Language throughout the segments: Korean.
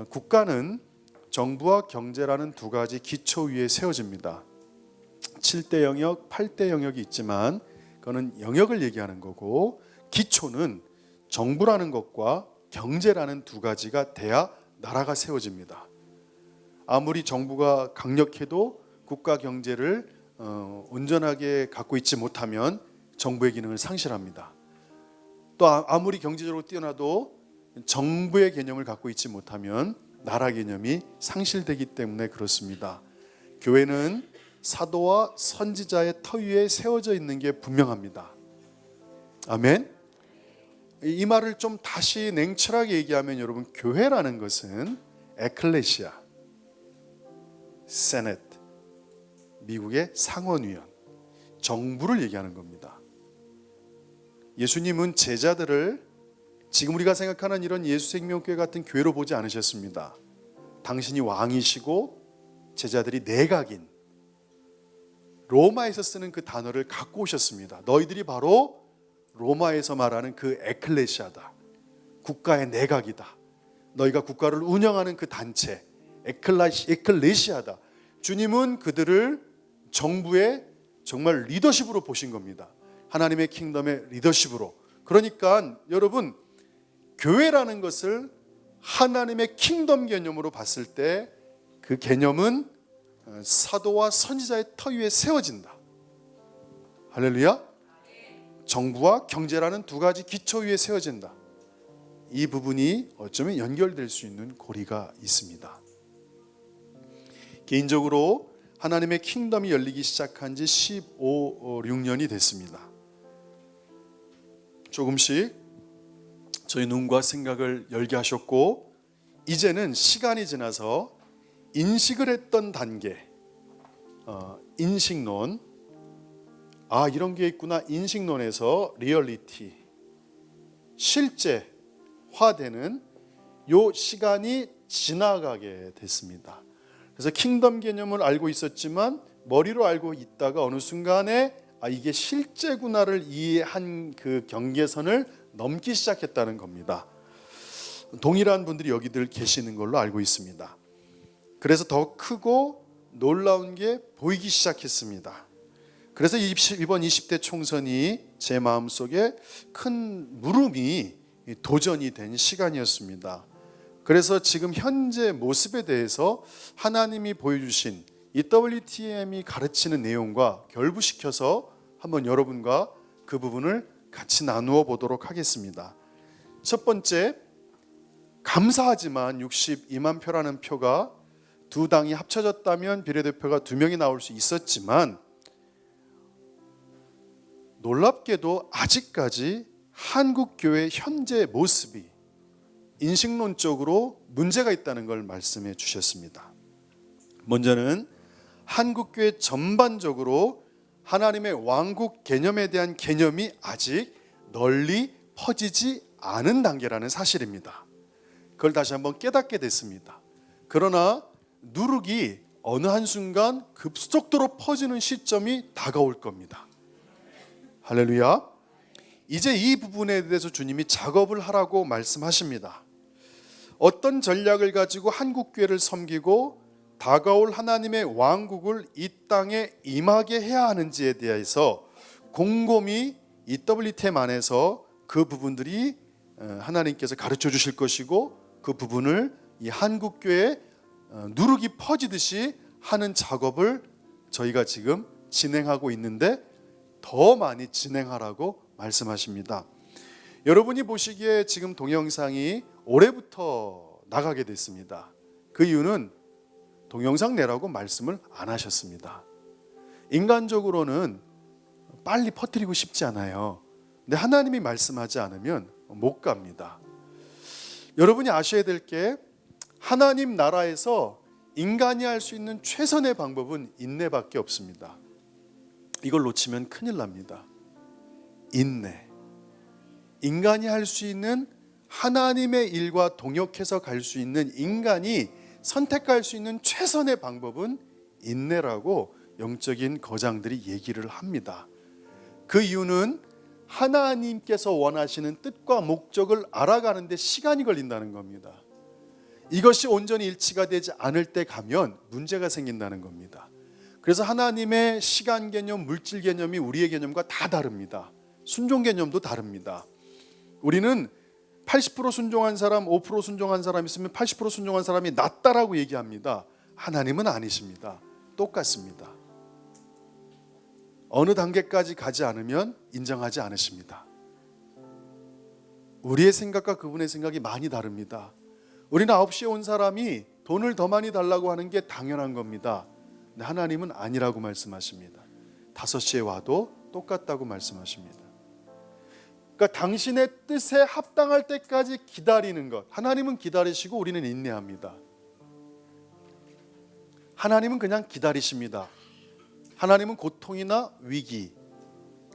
국가는 정부와 경제라는 두 가지 기초 위에 세워집니다. 7대 영역, 8대 영역이 있지만 그거는 영역을 얘기하는 거고, 기초는 정부라는 것과 경제라는 두 가지가 돼야 나라가 세워집니다. 아무리 정부가 강력해도 국가 경제를 온전하게 갖고 있지 못하면 정부의 기능을 상실합니다. 또 아무리 경제적으로 뛰어나도 정부의 개념을 갖고 있지 못하면 나라 개념이 상실되기 때문에 그렇습니다. 교회는 사도와 선지자의 터 위에 세워져 있는 게 분명합니다. 아멘. 이 말을 좀 다시 냉철하게 얘기하면, 여러분, 교회라는 것은 에클레시아, 세넷, 미국의 상원의원, 정부를 얘기하는 겁니다. 예수님은 제자들을 지금 우리가 생각하는 이런 예수생명교회 같은 교회로 보지 않으셨습니다. 당신이 왕이시고 제자들이 내각인 로마에서 쓰는 그 단어를 갖고 오셨습니다. 너희들이 바로 로마에서 말하는 그 에클레시아다. 국가의 내각이다. 너희가 국가를 운영하는 그 단체, 에클레시아다. 주님은 그들을 정부의 정말 리더십으로 보신 겁니다. 하나님의 킹덤의 리더십으로. 그러니까 여러분, 교회라는 것을 하나님의 킹덤 개념으로 봤을 때 그 개념은 사도와 선지자의 터 위에 세워진다. 할렐루야. 정부와 경제라는 두 가지 기초 위에 세워진다. 이 부분이 어쩌면 연결될 수 있는 고리가 있습니다. 개인적으로 하나님의 킹덤이 열리기 시작한 지 16년이 됐습니다. 조금씩 저희 눈과 생각을 열게 하셨고, 이제는 시간이 지나서 인식을 했던 단계, 인식론, 이런 게 있구나, 인식론에서 리얼리티, 실제화되는 요 시간이 지나가게 됐습니다. 그래서 킹덤 개념을 알고 있었지만 머리로 알고 있다가 어느 순간에 이게 실제구나를 이해한 그 경계선을 넘기 시작했다는 겁니다. 동일한 분들이 여기들 계시는 걸로 알고 있습니다. 그래서 더 크고 놀라운 게 보이기 시작했습니다. 그래서 이번 20대 총선이 제 마음속에 큰 물음이 도전이 된 시간이었습니다. 그래서 지금 현재 모습에 대해서 하나님이 보여주신 이 WTM이 가르치는 내용과 결부시켜서 한번 여러분과 그 부분을 같이 나누어 보도록 하겠습니다. 첫 번째, 감사하지만 62만 표라는 표가 두 당이 합쳐졌다면 비례대표가 2명이 나올 수 있었지만, 놀랍게도 아직까지 한국교회 현재 모습이 인식론적으로 문제가 있다는 걸 말씀해 주셨습니다. 먼저는 한국교회 전반적으로 하나님의 왕국 개념에 대한 개념이 아직 널리 퍼지지 않은 단계라는 사실입니다. 그걸 다시 한번 깨닫게 됐습니다. 그러나 누룩이 어느 한순간 급속도로 퍼지는 시점이 다가올 겁니다. 할렐루야. 이제 이 부분에 대해서 주님이 작업을 하라고 말씀하십니다. 어떤 전략을 가지고 한국교회를 섬기고 다가올 하나님의 왕국을 이 땅에 임하게 해야 하는지에 대해서 곰곰이 이 WTM 안에서 그 부분들이 하나님께서 가르쳐 주실 것이고, 그 부분을 이 한국교회에 누룩이 퍼지듯이 하는 작업을 저희가 지금 진행하고 있는데 더 많이 진행하라고 말씀하십니다. 여러분이 보시기에 지금 동영상이 올해부터 나가게 됐습니다. 그 이유는 동영상 내라고 말씀을 안 하셨습니다. 인간적으로는 빨리 퍼뜨리고 싶지 않아요. 근데 하나님이 말씀하지 않으면 못 갑니다. 여러분이 아셔야 될 게, 하나님 나라에서 인간이 할 수 있는 최선의 방법은 인내밖에 없습니다. 이걸 놓치면 큰일 납니다. 인내. 인간이 할 수 있는, 하나님의 일과 동역해서 갈 수 있는, 인간이 선택할 수 있는 최선의 방법은 인내라고 영적인 거장들이 얘기를 합니다. 그 이유는 하나님께서 원하시는 뜻과 목적을 알아가는데 시간이 걸린다는 겁니다. 이것이 온전히 일치가 되지 않을 때 가면 문제가 생긴다는 겁니다. 그래서 하나님의 시간 개념, 물질 개념이 우리의 개념과 다 다릅니다. 순종 개념도 다릅니다. 우리는 80% 순종한 사람, 5% 순종한 사람 있으면 80% 순종한 사람이 낫다라고 얘기합니다. 하나님은 아니십니다. 똑같습니다. 어느 단계까지 가지 않으면 인정하지 않으십니다. 우리의 생각과 그분의 생각이 많이 다릅니다. 우리는 9시에 온 사람이 돈을 더 많이 달라고 하는 게 당연한 겁니다. 근데 하나님은 아니라고 말씀하십니다. 5시에 와도 똑같다고 말씀하십니다. 그러니까 당신의 뜻에 합당할 때까지 기다리는 것, 하나님은 기다리시고 우리는 인내합니다. 하나님은 그냥 기다리십니다. 하나님은 고통이나 위기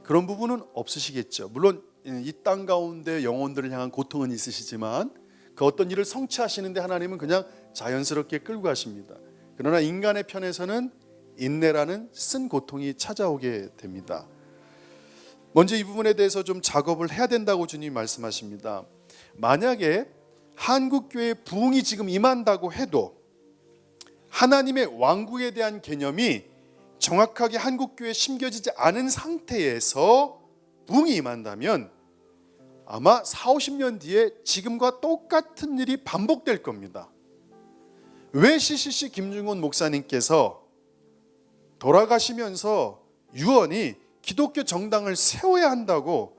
그런 부분은 없으시겠죠. 물론 이 땅 가운데 영혼들을 향한 고통은 있으시지만 그 어떤 일을 성취하시는데 하나님은 그냥 자연스럽게 끌고 가십니다. 그러나 인간의 편에서는 인내라는 쓴 고통이 찾아오게 됩니다. 먼저 이 부분에 대해서 좀 작업을 해야 된다고 주님이 말씀하십니다. 만약에 한국교회에 부흥이 지금 임한다고 해도 하나님의 왕국에 대한 개념이 정확하게 한국교회에 심겨지지 않은 상태에서 부흥이 임한다면 아마 40-50년 뒤에 지금과 똑같은 일이 반복될 겁니다. 왜 CCC 김중곤 목사님께서 돌아가시면서 유언이 기독교 정당을 세워야 한다고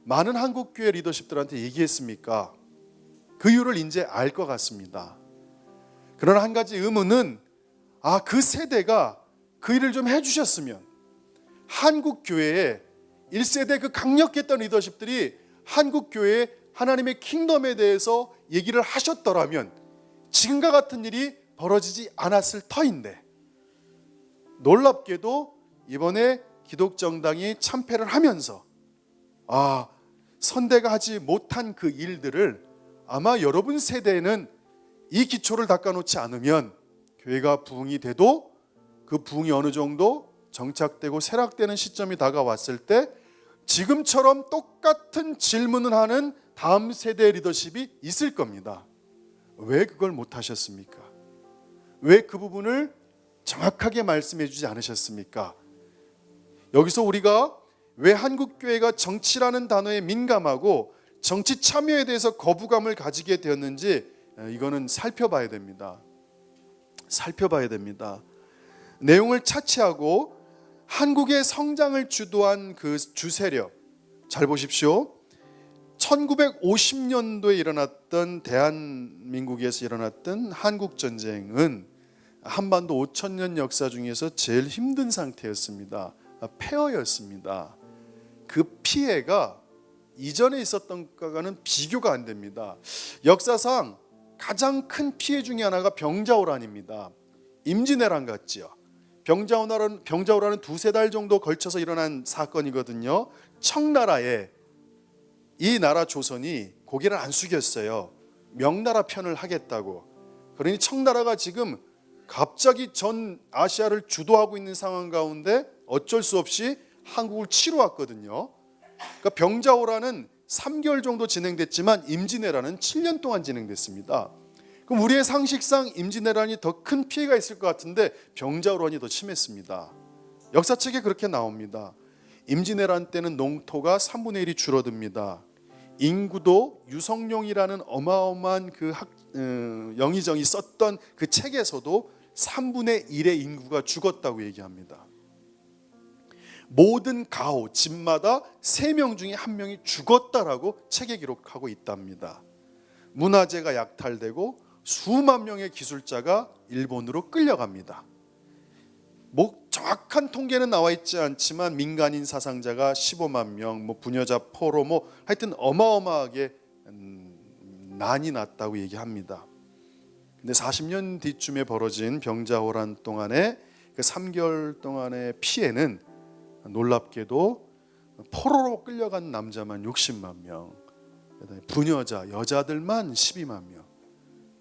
많은 한국교회 리더십들한테 얘기했습니까? 그 이유를 이제 알 것 같습니다. 그러나 한 가지 의문은 그 세대가 그 일을 좀 해주셨으면 한국교회에 1세대 그 강력했던 리더십들이 한국교회에 하나님의 킹덤에 대해서 얘기를 하셨더라면 지금과 같은 일이 벌어지지 않았을 터인데 놀랍게도 이번에 기독정당이 참패를 하면서 선대가 하지 못한 그 일들을 아마 여러분 세대에는 이 기초를 닦아놓지 않으면 교회가 부흥이 돼도 그 부흥이 어느 정도 정착되고 쇠락되는 시점이 다가왔을 때 지금처럼 똑같은 질문을 하는 다음 세대의 리더십이 있을 겁니다. 왜 그걸 못하셨습니까? 왜 그 부분을 정확하게 말씀해 주지 않으셨습니까? 여기서 우리가 왜 한국교회가 정치라는 단어에 민감하고 정치 참여에 대해서 거부감을 가지게 되었는지 이거는 살펴봐야 됩니다. 살펴봐야 됩니다. 내용을 차치하고 한국의 성장을 주도한 그 주세력 잘 보십시오. 1950년도에 일어났던 대한민국에서 일어났던 한국전쟁은 한반도 5,000년 역사 중에서 제일 힘든 상태였습니다. 폐허였습니다. 그 피해가 이전에 있었던 것과는 비교가 안 됩니다. 역사상 가장 큰 피해 중에 하나가 병자호란입니다. 임진왜란 같지요. 병자호란은 2-3달 정도 걸쳐서 일어난 사건이거든요. 청나라에 이 나라 조선이 고개를 안 숙였어요. 명나라 편을 하겠다고. 그러니 청나라가 지금 갑자기 전 아시아를 주도하고 있는 상황 가운데 어쩔 수 없이 한국을 치러 왔거든요. 그러니까 병자호란은 3개월 정도 진행됐지만 임진왜란은 7년 동안 진행됐습니다. 그럼 우리의 상식상 임진왜란이 더 큰 피해가 있을 것 같은데 병자호란이 더 심했습니다. 역사책에 그렇게 나옵니다. 임진왜란 때는 농토가 3분의 1이 줄어듭니다. 인구도 유성룡이라는 어마어마한 그 영의정이 썼던 그 책에서도 3분의 1의 인구가 죽었다고 얘기합니다. 모든 가호, 집마다 3명 중에 1명이 죽었다라고 책에 기록하고 있답니다. 문화재가 약탈되고 수만 명의 기술자가 일본으로 끌려갑니다. 정확한 통계는 나와 있지 않지만 민간인 사상자가 15만 명, 부녀자 포로 하여튼 어마어마하게 난이 났다고 얘기합니다. 근데 40년 뒤쯤에 벌어진 병자호란 동안에 그 3개월 동안의 피해는 놀랍게도 포로로 끌려간 남자만 60만 명, 부녀자, 여자들만 12만 명.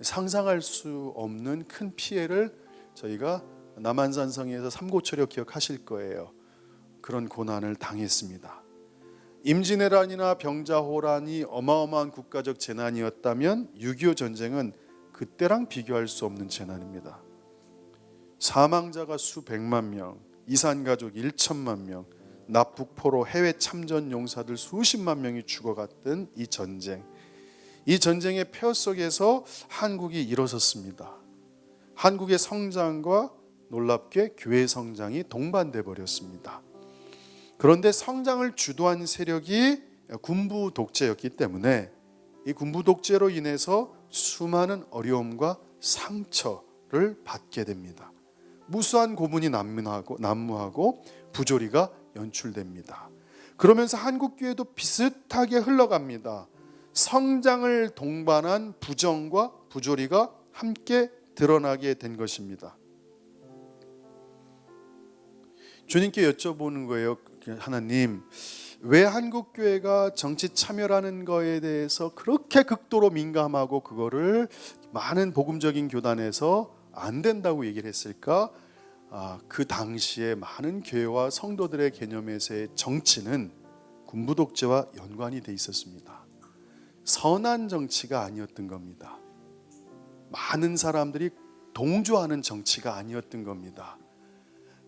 상상할 수 없는 큰 피해를 저희가 남한산성에서 삼고초려 기억하실 거예요. 그런 고난을 당했습니다. 임진왜란이나 병자호란이 어마어마한 국가적 재난이었다면 6.25 전쟁은 그때랑 비교할 수 없는 재난입니다. 사망자가 수백만 명, 이산가족 1천만 명, 남북포로 해외 참전 용사들 수십만 명이 죽어갔던 이 전쟁. 이 전쟁의 폐허 속에서 한국이 일어섰습니다. 한국의 성장과 놀랍게 교회 성장이 동반돼 버렸습니다. 그런데 성장을 주도한 세력이 군부 독재였기 때문에 이 군부 독재로 인해서 수많은 어려움과 상처를 받게 됩니다. 무수한 고문이 난무하고 부조리가 연출됩니다. 그러면서 한국교회도 비슷하게 흘러갑니다. 성장을 동반한 부정과 부조리가 함께 드러나게 된 것입니다. 주님께 여쭤보는 거예요. 하나님, 왜 한국교회가 정치 참여라는 거에 대해서 그렇게 극도로 민감하고 그거를 많은 복음적인 교단에서 안 된다고 얘기를 했을까? 그 당시에 많은 교회와 성도들의 개념에서의 정치는 군부 독재와 연관이 돼 있었습니다. 선한 정치가 아니었던 겁니다. 많은 사람들이 동조하는 정치가 아니었던 겁니다.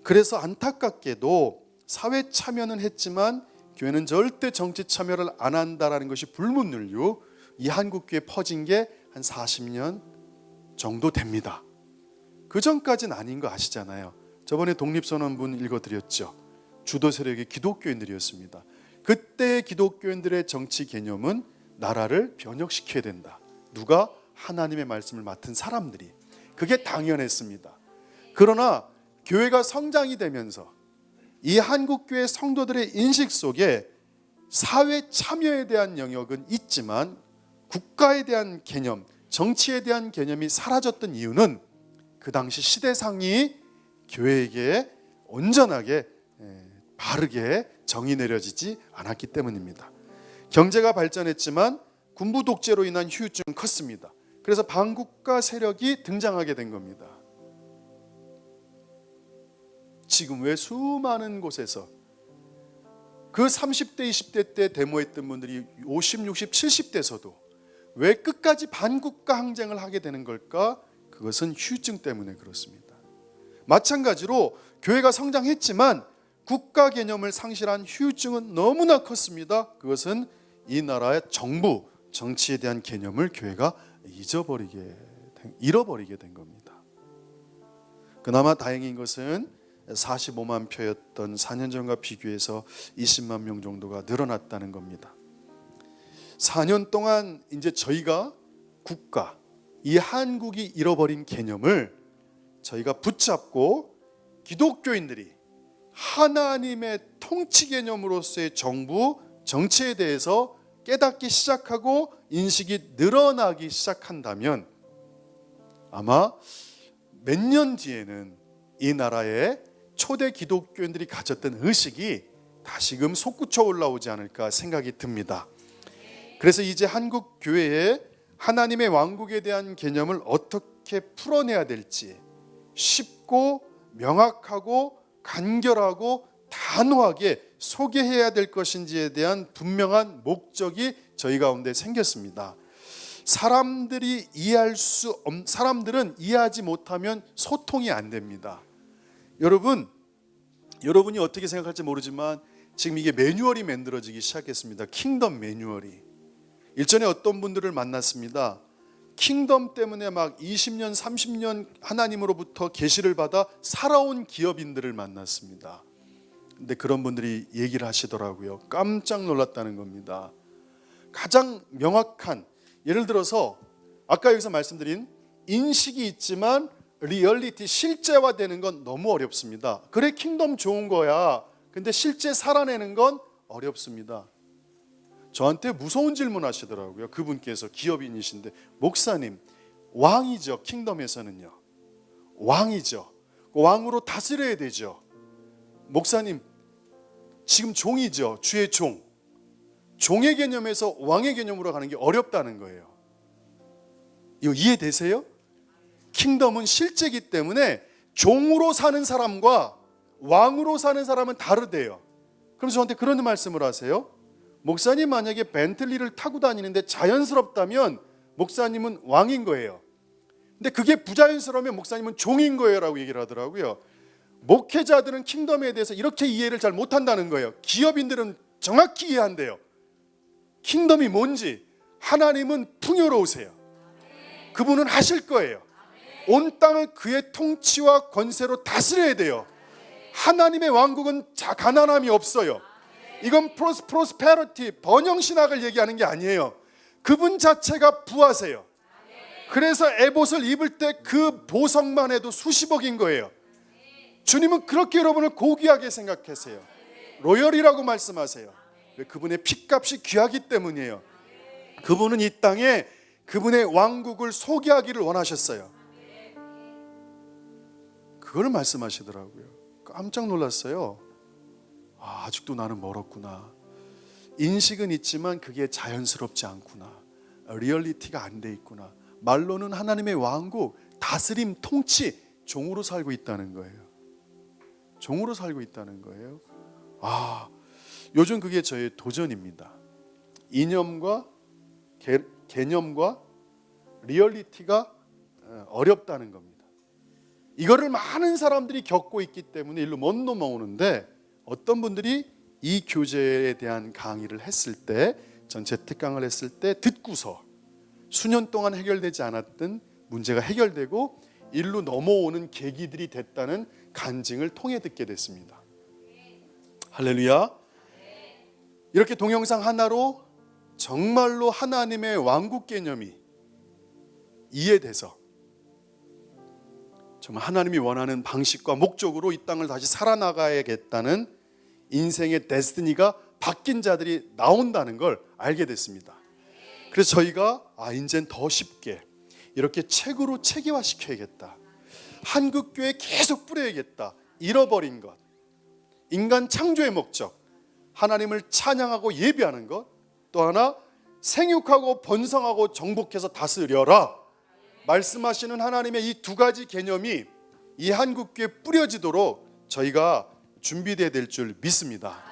그래서 안타깝게도 사회 참여는 했지만 교회는 절대 정치 참여를 안 한다라는 것이 불문율로 이 한국교회에 퍼진 게 한 40년 정도 됩니다. 그 전까지는 아닌 거 아시잖아요. 저번에 독립선언문 읽어드렸죠. 주도 세력이 기독교인들이었습니다. 그때의 기독교인들의 정치 개념은 나라를 변혁시켜야 된다. 누가? 하나님의 말씀을 맡은 사람들이. 그게 당연했습니다. 그러나 교회가 성장이 되면서 이 한국교회 성도들의 인식 속에 사회 참여에 대한 영역은 있지만 국가에 대한 개념, 정치에 대한 개념이 사라졌던 이유는 그 당시 시대상이 교회에게 온전하게 바르게 정의 내려지지 않았기 때문입니다. 경제가 발전했지만 군부 독재로 인한 후유증은 컸습니다. 그래서 반국가 세력이 등장하게 된 겁니다. 지금 왜 수많은 곳에서 그 30대 20대 때 데모했던 분들이 50, 60, 70대에서도 왜 끝까지 반국가 항쟁을 하게 되는 걸까? 그것은 후유증 때문에 그렇습니다. 마찬가지로 교회가 성장했지만 국가 개념을 상실한 후유증은 너무나 컸습니다. 그것은 이 나라의 정부, 정치에 대한 개념을 교회가 잃어버리게 된 겁니다. 그나마 다행인 것은 45만 표였던 4년 전과 비교해서 20만 명 정도가 늘어났다는 겁니다. 4년 동안 이제 저희가 국가, 이 한국이 잃어버린 개념을 저희가 붙잡고 기독교인들이 하나님의 통치 개념으로서의 정부, 정치에 대해서 깨닫기 시작하고 인식이 늘어나기 시작한다면 아마 몇 년 뒤에는 이 나라의 초대 기독교인들이 가졌던 의식이 다시금 솟구쳐 올라오지 않을까 생각이 듭니다. 그래서 이제 한국 교회에 하나님의 왕국에 대한 개념을 어떻게 풀어내야 될지 쉽고 명확하고 간결하고 단호하게 소개해야 될 것인지에 대한 분명한 목적이 저희 가운데 생겼습니다. 사람들은 이해하지 못하면 소통이 안 됩니다. 여러분이 어떻게 생각할지 모르지만 지금 이게 매뉴얼이 만들어지기 시작했습니다. 킹덤 매뉴얼이. 일전에 어떤 분들을 만났습니다. 킹덤 때문에 막 20년, 30년 하나님으로부터 계시를 받아 살아온 기업인들을 만났습니다. 근데 그런 분들이 얘기를 하시더라고요. 깜짝 놀랐다는 겁니다. 가장 명확한, 예를 들어서 아까 여기서 말씀드린 인식이 있지만 리얼리티, 실제화되는 건 너무 어렵습니다. 그래 킹덤 좋은 거야. 근데 실제 살아내는 건 어렵습니다. 저한테 무서운 질문 하시더라고요. 그분께서 기업인이신데, 목사님, 왕이죠. 킹덤에서는요. 왕이죠. 왕으로 다스려야 되죠. 목사님, 지금 종이죠. 주의 종. 종의 개념에서 왕의 개념으로 가는 게 어렵다는 거예요. 이거 이해되세요? 킹덤은 실제이기 때문에 종으로 사는 사람과 왕으로 사는 사람은 다르대요. 그래서 저한테 그런 말씀을 하세요. 목사님 만약에 벤틀리를 타고 다니는데 자연스럽다면 목사님은 왕인 거예요. 근데 그게 부자연스러우면 목사님은 종인 거예요 라고 얘기를 하더라고요. 목회자들은 킹덤에 대해서 이렇게 이해를 잘 못한다는 거예요. 기업인들은 정확히 이해한대요. 킹덤이 뭔지. 하나님은 풍요로우세요. 그분은 하실 거예요. 온 땅을 그의 통치와 권세로 다스려야 돼요. 하나님의 왕국은 가난함이 없어요. 이건 프로스페리티, 번영신학을 얘기하는 게 아니에요. 그분 자체가 부하세요. 그래서 에봇을 입을 때 그 보석만 해도 수십억인 거예요. 주님은 그렇게 여러분을 고귀하게 생각하세요. 로열이라고 말씀하세요. 그분의 핏값이 귀하기 때문이에요. 그분은 이 땅에 그분의 왕국을 소개하기를 원하셨어요. 그걸 말씀하시더라고요. 깜짝 놀랐어요. 아직도 나는 멀었구나. 인식은 있지만 그게 자연스럽지 않구나. 리얼리티가 안 돼 있구나. 말로는 하나님의 왕국, 다스림, 통치, 종으로 살고 있다는 거예요. 종으로 살고 있다는 거예요. 요즘 그게 저의 도전입니다. 이념과 개념과 리얼리티가 어렵다는 겁니다. 이거를 많은 사람들이 겪고 있기 때문에 일로 못 넘어오는데, 어떤 분들이 이 교재에 대한 강의를 했을 때, 전체 특강을 했을 때 듣고서 수년 동안 해결되지 않았던 문제가 해결되고 일로 넘어오는 계기들이 됐다는 간증을 통해 듣게 됐습니다. 할렐루야. 이렇게 동영상 하나로 정말로 하나님의 왕국 개념이 이해돼서 정말 하나님이 원하는 방식과 목적으로 이 땅을 다시 살아나가야겠다는 인생의 데스티니가 바뀐 자들이 나온다는 걸 알게 됐습니다. 그래서 저희가 이젠 더 쉽게 이렇게 책으로 체계화시켜야겠다. 한국교회에 계속 뿌려야겠다. 잃어버린 것, 인간 창조의 목적, 하나님을 찬양하고 예배하는 것, 또 하나 생육하고 번성하고 정복해서 다스려라 말씀하시는 하나님의 이 두 가지 개념이 이 한국교회에 뿌려지도록 저희가 준비되어야 될 줄 믿습니다.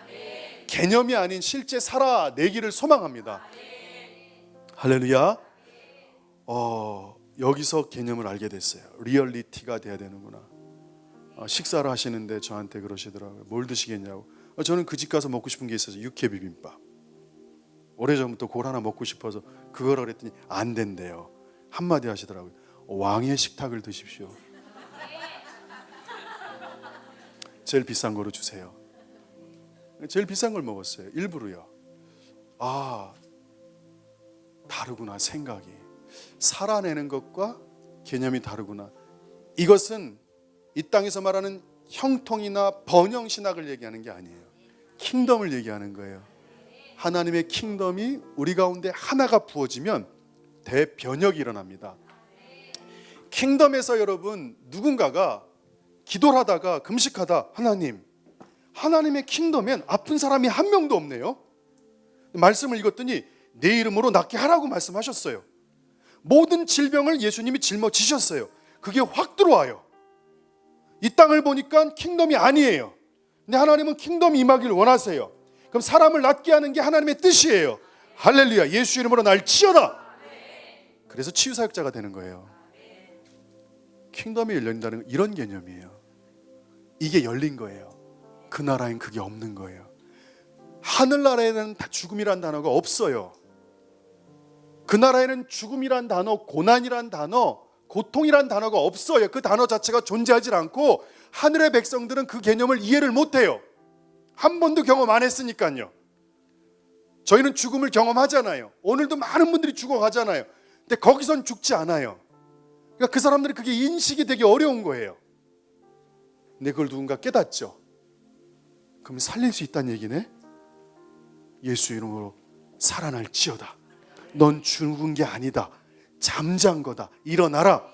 개념이 아닌 실제 살아내기를 소망합니다. 할렐루야. 여기서 개념을 알게 됐어요. 리얼리티가 돼야 되는구나. 식사를 하시는데 저한테 그러시더라고요. 뭘 드시겠냐고. 저는 그 집 가서 먹고 싶은 게 있어서 육회 비빔밥. 오래전부터 그걸 하나 먹고 싶어서 그거라 그랬더니 안 된대요. 한마디 하시더라고요. 왕의 식탁을 드십시오. 제일 비싼 거로 주세요. 제일 비싼 걸 먹었어요. 일부러요. 다르구나. 생각이 살아내는 것과 개념이 다르구나. 이것은 이 땅에서 말하는 형통이나 번영신학을 얘기하는 게 아니에요. 킹덤을 얘기하는 거예요. 하나님의 킹덤이 우리 가운데 하나가 부어지면 대변혁이 일어납니다. 킹덤에서 여러분 누군가가 기도를 하다가 금식하다 하나님의 킹덤엔 아픈 사람이 한 명도 없네요. 말씀을 읽었더니 내 이름으로 낫게 하라고 말씀하셨어요. 모든 질병을 예수님이 짊어지셨어요. 그게 확 들어와요. 이 땅을 보니까 킹덤이 아니에요. 근데 하나님은 킹덤이 임하기를 원하세요. 그럼 사람을 낫게 하는 게 하나님의 뜻이에요. 할렐루야. 예수 이름으로 날 치유다. 그래서 치유사역자가 되는 거예요. 킹덤이 열린다는 건 이런 개념이에요. 이게 열린 거예요. 그 나라엔 그게 없는 거예요. 하늘나라에는 죽음이란 단어가 없어요. 그 나라에는 죽음이란 단어, 고난이란 단어, 고통이란 단어가 없어요. 그 단어 자체가 존재하지 않고 하늘의 백성들은 그 개념을 이해를 못해요. 한 번도 경험 안 했으니까요. 저희는 죽음을 경험하잖아요. 오늘도 많은 분들이 죽어가잖아요. 근데 거기선 죽지 않아요. 그러니까 그 사람들이 그게 인식이 되게 어려운 거예요. 근데 그걸 누군가 깨닫죠. 그럼 살릴 수 있다는 얘기네. 예수 이름으로 살아날지어다. 넌 죽은 게 아니다. 잠잔 거다. 일어나라.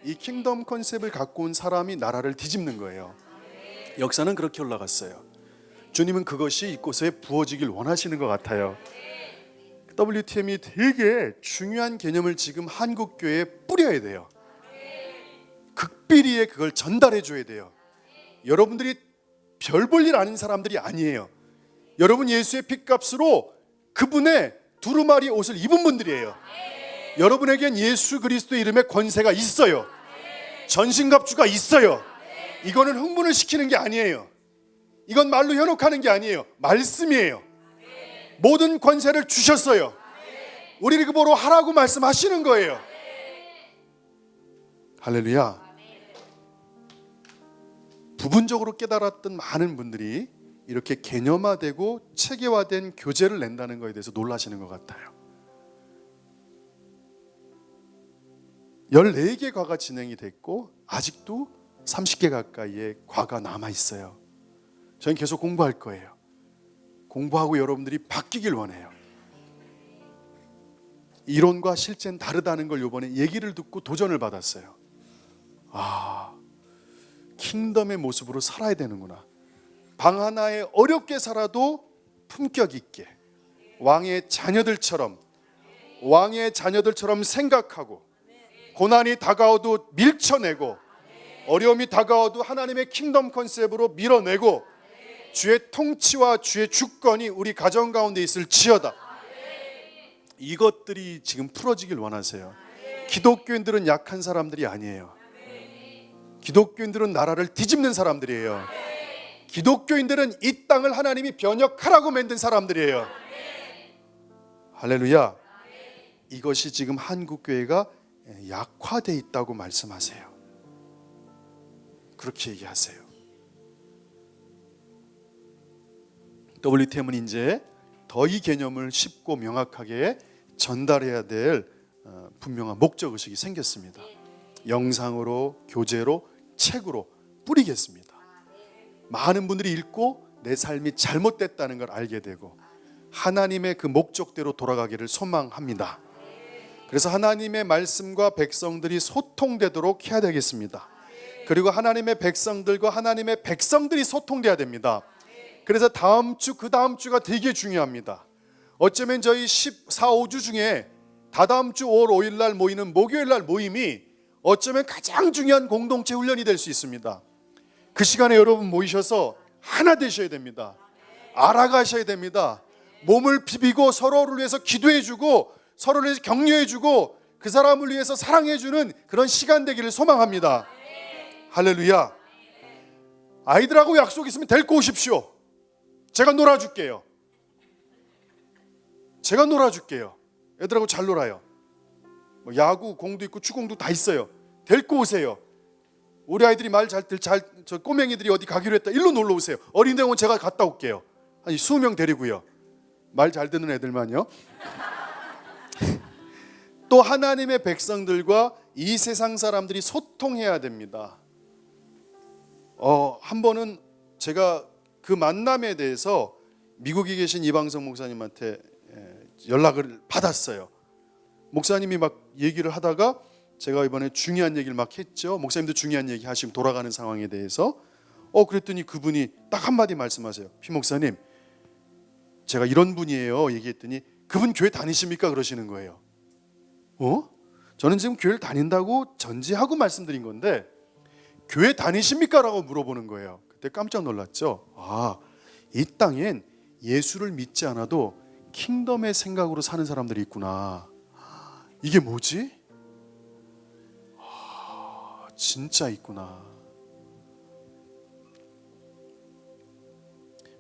이 킹덤 컨셉을 갖고 온 사람이 나라를 뒤집는 거예요. 역사는 그렇게 올라갔어요. 주님은 그것이 이곳에 부어지길 원하시는 것 같아요. WTM이 되게 중요한 개념을 지금 한국교회에 뿌려야 돼요. 극비리에 그걸 전달해 줘야 돼요. 여러분들이 별 볼 일 아닌 사람들이 아니에요. 여러분 예수의 핏값으로 그분의 두루마리 옷을 입은 분들이에요. 여러분에겐 예수 그리스도 이름의 권세가 있어요. 전신갑주가 있어요. 이거는 흥분을 시키는 게 아니에요. 이건 말로 현혹하는 게 아니에요. 말씀이에요. 모든 권세를 주셨어요. 우리를 그 보러 하라고 말씀하시는 거예요. 할렐루야. 부분적으로 깨달았던 많은 분들이 이렇게 개념화되고 체계화된 교재를 낸다는 것에 대해서 놀라시는 것 같아요. 14개 과가 진행이 됐고 아직도 30개 가까이의 과가 남아있어요. 저는 계속 공부할 거예요. 공부하고 여러분들이 바뀌길 원해요. 이론과 실제는 다르다는 걸 이번에 얘기를 듣고 도전을 받았어요. 킹덤의 모습으로 살아야 되는구나. 방 하나에 어렵게 살아도 품격 있게 왕의 자녀들처럼 생각하고, 고난이 다가와도 밀쳐내고, 어려움이 다가와도 하나님의 킹덤 컨셉으로 밀어내고, 주의 통치와 주의 주권이 우리 가정 가운데 있을지어다. 이것들이 지금 풀어지길 원하세요. 기독교인들은 약한 사람들이 아니에요. 기독교인들은 나라를 뒤집는 사람들이에요. 기독교인들은 이 땅을 하나님이 변혁하라고 만든 사람들이에요. 할렐루야. 이것이 지금 한국교회가 약화되어 있다고 말씀하세요. 그렇게 얘기하세요. WTM은 이제 더 이 개념을 쉽고 명확하게 전달해야 될 분명한 목적의식이 생겼습니다. 영상으로, 교재로, 책으로 뿌리겠습니다. 많은 분들이 읽고 내 삶이 잘못됐다는 걸 알게 되고 하나님의 그 목적대로 돌아가기를 소망합니다. 그래서 하나님의 말씀과 백성들이 소통되도록 해야 되겠습니다. 그리고 하나님의 백성들과 하나님의 백성들이 소통돼야 됩니다. 그래서 다음 주, 그 다음 주가 되게 중요합니다. 어쩌면 저희 14, 5주 중에 다다음 주 5월 5일 날 모이는 목요일 날 모임이 어쩌면 가장 중요한 공동체 훈련이 될 수 있습니다. 그 시간에 여러분 모이셔서 하나 되셔야 됩니다. 알아가셔야 됩니다. 몸을 비비고 서로를 위해서 기도해주고 서로를 위해서 격려해주고 그 사람을 위해서 사랑해주는 그런 시간 되기를 소망합니다. 할렐루야. 아이들하고 약속 있으면 데리고 오십시오. 제가 놀아줄게요. 애들하고 잘 놀아요. 야구, 공도 있고 추공도 다 있어요. 데리고 오세요. 우리 아이들이 저 꼬맹이들이 어디 가기로 했다. 일로 놀러 오세요. 어린이대공원 제가 갔다 올게요. 한 20명 데리고요. 말 잘 듣는 애들만요. 또 하나님의 백성들과 이 세상 사람들이 소통해야 됩니다. 한 번은 제가 그 만남에 대해서 미국에 계신 이방성 목사님한테 연락을 받았어요. 목사님이 막 얘기를 하다가 제가 이번에 중요한 얘기를 막 했죠. 목사님도 중요한 얘기 하시면 돌아가는 상황에 대해서 그랬더니 그분이 딱 한마디 말씀하세요. 피 목사님, 제가 이런 분이에요 얘기했더니 그분 교회 다니십니까? 그러시는 거예요. 저는 지금 교회를 다닌다고 전제하고 말씀드린 건데 교회 다니십니까? 라고 물어보는 거예요. 그때 깜짝 놀랐죠. 이 땅엔 예수를 믿지 않아도 킹덤의 생각으로 사는 사람들이 있구나. 이게 뭐지? 진짜 있구나.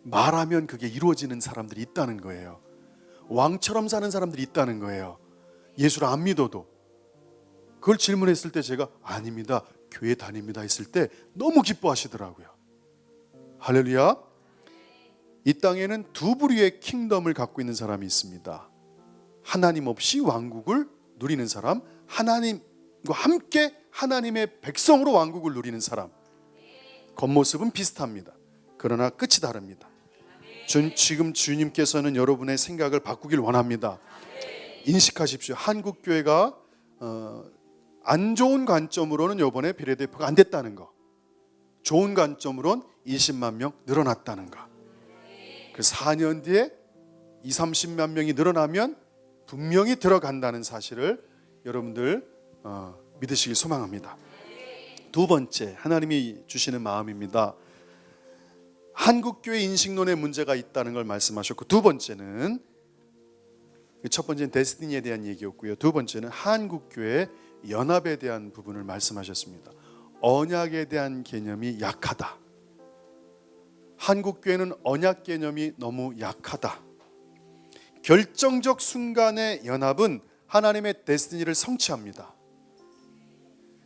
말하면 그게 이루어지는 사람들이 있다는 거예요. 왕처럼 사는 사람들이 있다는 거예요. 예수를 안 믿어도. 그걸 질문했을 때 제가 아닙니다, 교회 다닙니다 했을 때 너무 기뻐하시더라고요. 할렐루야. 이 땅에는 두 부류의 킹덤을 갖고 있는 사람이 있습니다. 하나님 없이 왕국을 누리는 사람, 하나님과 함께 하나님의 백성으로 왕국을 누리는 사람. 겉모습은 비슷합니다. 그러나 끝이 다릅니다. 지금 주님께서는 여러분의 생각을 바꾸길 원합니다. 인식하십시오. 한국교회가 안 좋은 관점으로는 이번에 비례대표가 안 됐다는 거, 좋은 관점으로는 20만 명 늘어났다는 거. 그래서 4년 뒤에 20, 30만 명이 늘어나면 분명히 들어간다는 사실을 여러분들 믿으시길 소망합니다. 두 번째, 하나님이 주시는 마음입니다. 한국교회 인식론에 문제가 있다는 걸 말씀하셨고, 두 번째는 첫 번째는 데스티니에 대한 얘기였고요. 두 번째는 한국교회 연합에 대한 부분을 말씀하셨습니다. 언약에 대한 개념이 약하다. 한국교회는 언약 개념이 너무 약하다. 결정적 순간의 연합은 하나님의 데스티니를 성취합니다.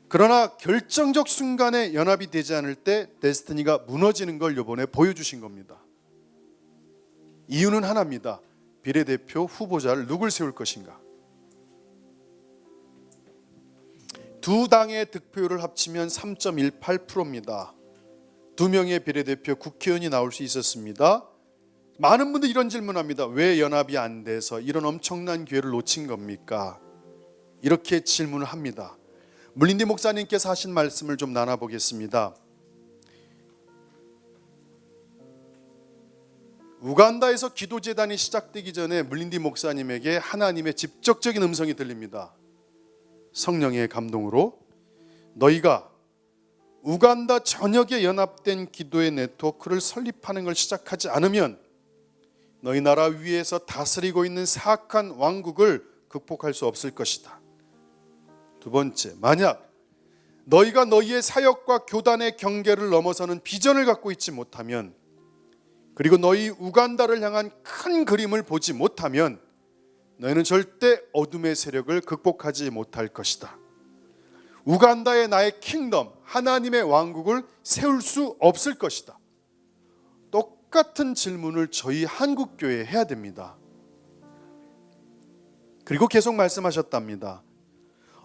그러나 결정적 순간에 연합이 되지 않을 때 데스티니가 무너지는 걸 이번에 보여주신 겁니다. 이유는 하나입니다. 비례대표 후보자를 누굴 세울 것인가. 두 당의 득표율을 합치면 3.18%입니다. 두 명의 비례대표 국회의원이 나올 수 있었습니다. 많은 분들이 이런 질문합니다. 왜 연합이 안 돼서 이런 엄청난 기회를 놓친 겁니까? 이렇게 질문을 합니다. 물린디 목사님께서 하신 말씀을 좀 나눠보겠습니다. 우간다에서 기도재단이 시작되기 전에 물린디 목사님에게 하나님의 직접적인 음성이 들립니다. 성령의 감동으로 너희가 우간다 전역에 연합된 기도의 네트워크를 설립하는 걸 시작하지 않으면 너희 나라 위에서 다스리고 있는 사악한 왕국을 극복할 수 없을 것이다. 두 번째, 만약 너희가 너희의 사역과 교단의 경계를 넘어서는 비전을 갖고 있지 못하면, 그리고 너희 우간다를 향한 큰 그림을 보지 못하면 너희는 절대 어둠의 세력을 극복하지 못할 것이다. 우간다에 나의 킹덤, 하나님의 왕국을 세울 수 없을 것이다. 똑같은 질문을 저희 한국교회에 해야 됩니다. 그리고 계속 말씀하셨답니다.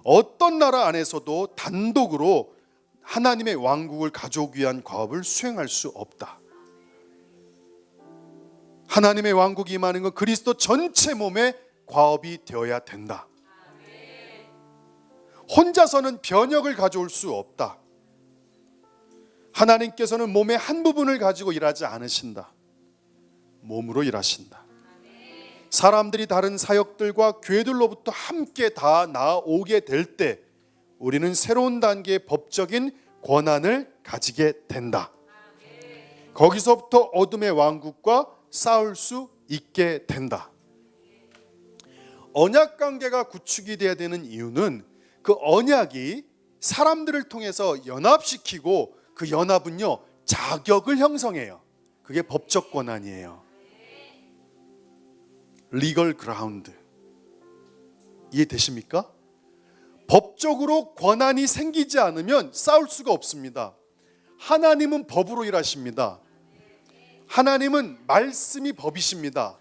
어떤 나라 안에서도 단독으로 하나님의 왕국을 가져오기 위한 과업을 수행할 수 없다. 하나님의 왕국이 임하는 건 그리스도 전체 몸의 과업이 되어야 된다. 혼자서는 변혁을 가져올 수 없다. 하나님께서는 몸의 한 부분을 가지고 일하지 않으신다. 몸으로 일하신다. 사람들이 다른 사역들과 교회들로부터 함께 다 나아오게 될 때 우리는 새로운 단계의 법적인 권한을 가지게 된다. 거기서부터 어둠의 왕국과 싸울 수 있게 된다. 언약 관계가 구축이 돼야 되는 이유는 그 언약이 사람들을 통해서 연합시키고 그 연합은요 자격을 형성해요. 그게 법적 권한이에요. 리걸 그라운드. 이해되십니까? 법적으로 권한이 생기지 않으면 싸울 수가 없습니다. 하나님은 법으로 일하십니다. 하나님은 말씀이 법이십니다.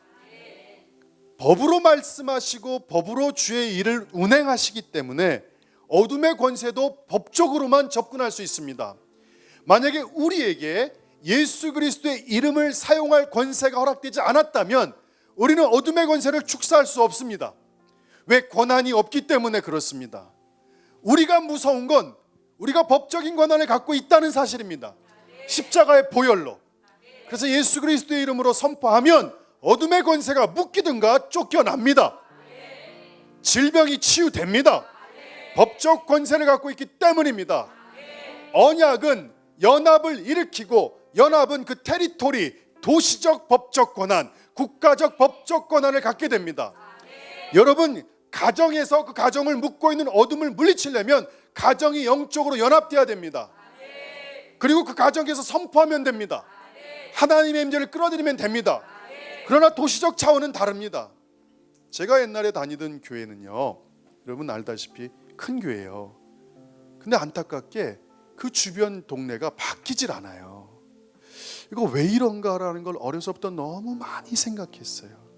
법으로 말씀하시고 법으로 주의 일을 운행하시기 때문에 어둠의 권세도 법적으로만 접근할 수 있습니다. 만약에 우리에게 예수 그리스도의 이름을 사용할 권세가 허락되지 않았다면 우리는 어둠의 권세를 축사할 수 없습니다. 왜? 권한이 없기 때문에 그렇습니다. 우리가 무서운 건 우리가 법적인 권한을 갖고 있다는 사실입니다. 십자가의 보혈로. 그래서 예수 그리스도의 이름으로 선포하면 어둠의 권세가 묶이든가 쫓겨납니다. 질병이 치유됩니다. 법적 권세를 갖고 있기 때문입니다. 언약은 연합을 일으키고 연합은 그 테리토리, 도시적 법적 권한, 국가적 법적 권한을 갖게 됩니다. 여러분, 가정에서 그 가정을 묶고 있는 어둠을 물리치려면 가정이 영적으로 연합돼야 됩니다. 그리고 그 가정에서 선포하면 됩니다. 하나님의 임재를 끌어들이면 됩니다. 그러나 도시적 차원은 다릅니다. 제가 옛날에 다니던 교회는요, 여러분 알다시피 큰 교회예요. 근데 안타깝게 그 주변 동네가 바뀌질 않아요. 이거 왜 이런가라는 걸 어려서부터 너무 많이 생각했어요.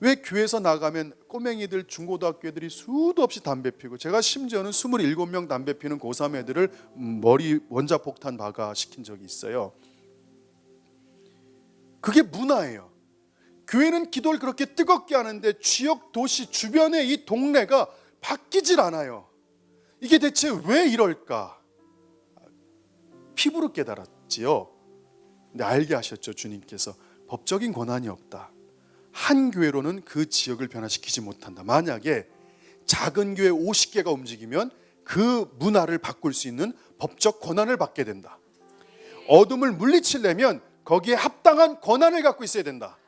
왜 교회에서 나가면 꼬맹이들, 중고등학교 애들이 수도 없이 담배 피고, 제가 심지어는 27명 담배 피는 고3 애들을 머리 원자폭탄 박아 시킨 적이 있어요. 그게 문화예요. 교회는 기도를 그렇게 뜨겁게 하는데 지역, 도시, 주변의 이 동네가 바뀌질 않아요. 이게 대체 왜 이럴까? 피부로 깨달았지요. 근데 알게 하셨죠. 주님께서 법적인 권한이 없다. 한 교회로는 그 지역을 변화시키지 못한다. 만약에 작은 교회 50개가 움직이면 그 문화를 바꿀 수 있는 법적 권한을 받게 된다. 어둠을 물리치려면 거기에 합당한 권한을 갖고 있어야 된다.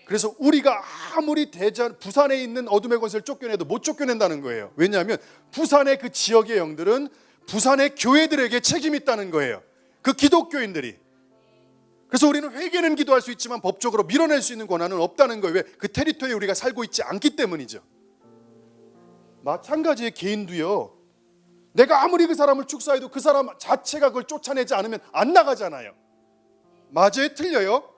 그래서 우리가 아무리 부산에 있는 어둠의 권세를 쫓겨내도 못 쫓겨낸다는 거예요. 왜냐하면 부산의 그 지역의 영들은 부산의 교회들에게 책임이 있다는 거예요. 그 기독교인들이. 그래서 우리는 회개는 기도할 수 있지만 법적으로 밀어낼 수 있는 권한은 없다는 거예요. 왜? 그 테리토리에 우리가 살고 있지 않기 때문이죠. 마찬가지의 개인도요. 내가 아무리 그 사람을 축사해도 그 사람 자체가 그걸 쫓아내지 않으면 안 나가잖아요. 맞아요? 틀려요?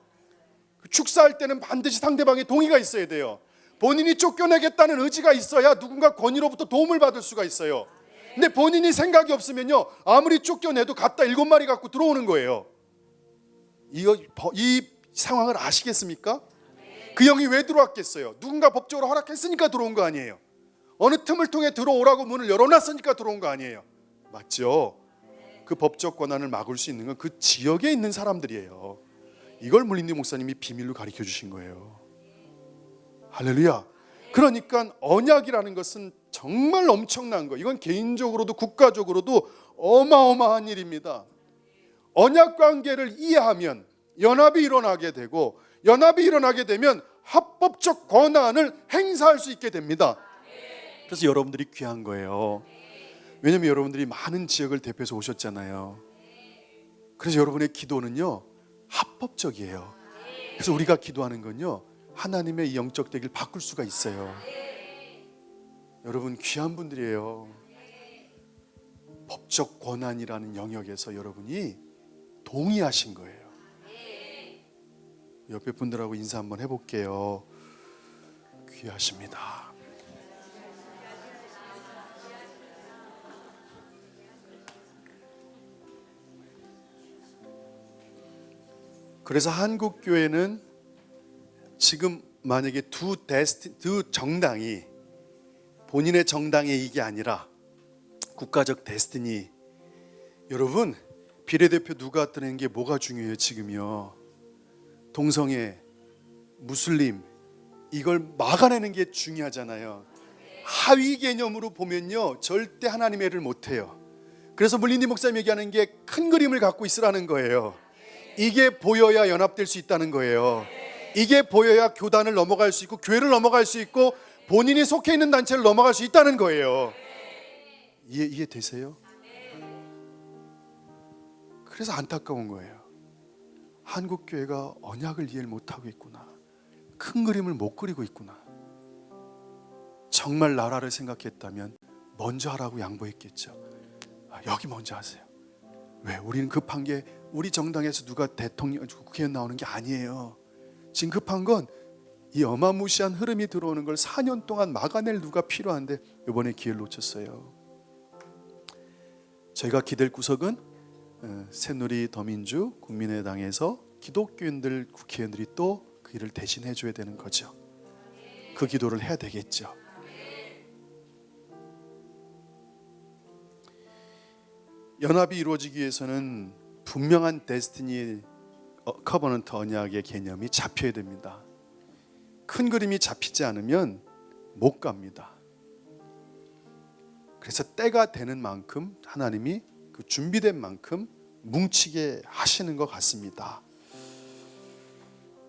축사할 때는 반드시 상대방의 동의가 있어야 돼요. 본인이 쫓겨내겠다는 의지가 있어야 누군가 권위로부터 도움을 받을 수가 있어요. 근데 본인이 생각이 없으면요, 아무리 쫓겨내도 갔다 7마리 갖고 들어오는 거예요. 이 상황을 아시겠습니까? 그 영이 왜 들어왔겠어요? 누군가 법적으로 허락했으니까 들어온 거 아니에요. 어느 틈을 통해 들어오라고 문을 열어놨으니까 들어온 거 아니에요. 맞죠? 그 법적 권한을 막을 수 있는 건 그 지역에 있는 사람들이에요. 이걸 물린디 목사님이 비밀로 가르쳐 주신 거예요. 할렐루야. 그러니까 언약이라는 것은 정말 엄청난 거. 이건 개인적으로도 국가적으로도 어마어마한 일입니다. 언약 관계를 이해하면 연합이 일어나게 되고, 연합이 일어나게 되면 합법적 권한을 행사할 수 있게 됩니다. 그래서 여러분들이 귀한 거예요. 왜냐하면 여러분들이 많은 지역을 대표해서 오셨잖아요. 그래서 여러분의 기도는요, 합법적이에요. 그래서 우리가 기도하는 건요, 하나님의 이 영적 대기를 바꿀 수가 있어요. 여러분 귀한 분들이에요. 법적 권한이라는 영역에서 여러분이 동의하신 거예요. 옆에 분들하고 인사 한번 해볼게요. 귀하십니다. 그래서 한국 교회는 지금 만약에 두 정당이 본인의 정당의 이익이 아니라 국가적 데스티니, 여러분 비례대표 누가 뜨는 게 뭐가 중요해요? 지금요, 동성애, 무슬림, 이걸 막아내는 게 중요하잖아요. 하위 개념으로 보면요, 절대 하나님의 일을 못해요. 그래서 물린디 목사님 얘기하는 게 큰 그림을 갖고 있으라는 거예요. 이게 보여야 연합될 수 있다는 거예요. 이게 보여야 교단을 넘어갈 수 있고 교회를 넘어갈 수 있고 본인이 속해 있는 단체를 넘어갈 수 있다는 거예요. 이해되세요? 그래서 안타까운 거예요. 한국 교회가 언약을 이해를 못하고 있구나. 큰 그림을 못 그리고 있구나. 정말 나라를 생각했다면 먼저 하라고 양보했겠죠. 여기 먼저 하세요. 왜? 우리는 급한 게 우리 정당에서 누가 대통령, 국회의원 나오는 게 아니에요. 지금 급한 건 이 어마무시한 흐름이 들어오는 걸 4년 동안 막아낼 누가 필요한데 이번에 기회를 놓쳤어요. 저희가 기댈 구석은 새누리, 더민주, 국민의당에서 기독교인들, 국회의원들이 또 그 일을 대신해 줘야 되는 거죠. 그 기도를 해야 되겠죠. 연합이 이루어지기 위해서는 분명한 데스티니 커버넌트 언약의 개념이 잡혀야 됩니다. 큰 그림이 잡히지 않으면 못 갑니다. 그래서 때가 되는 만큼 하나님이 그 준비된 만큼 뭉치게 하시는 것 같습니다.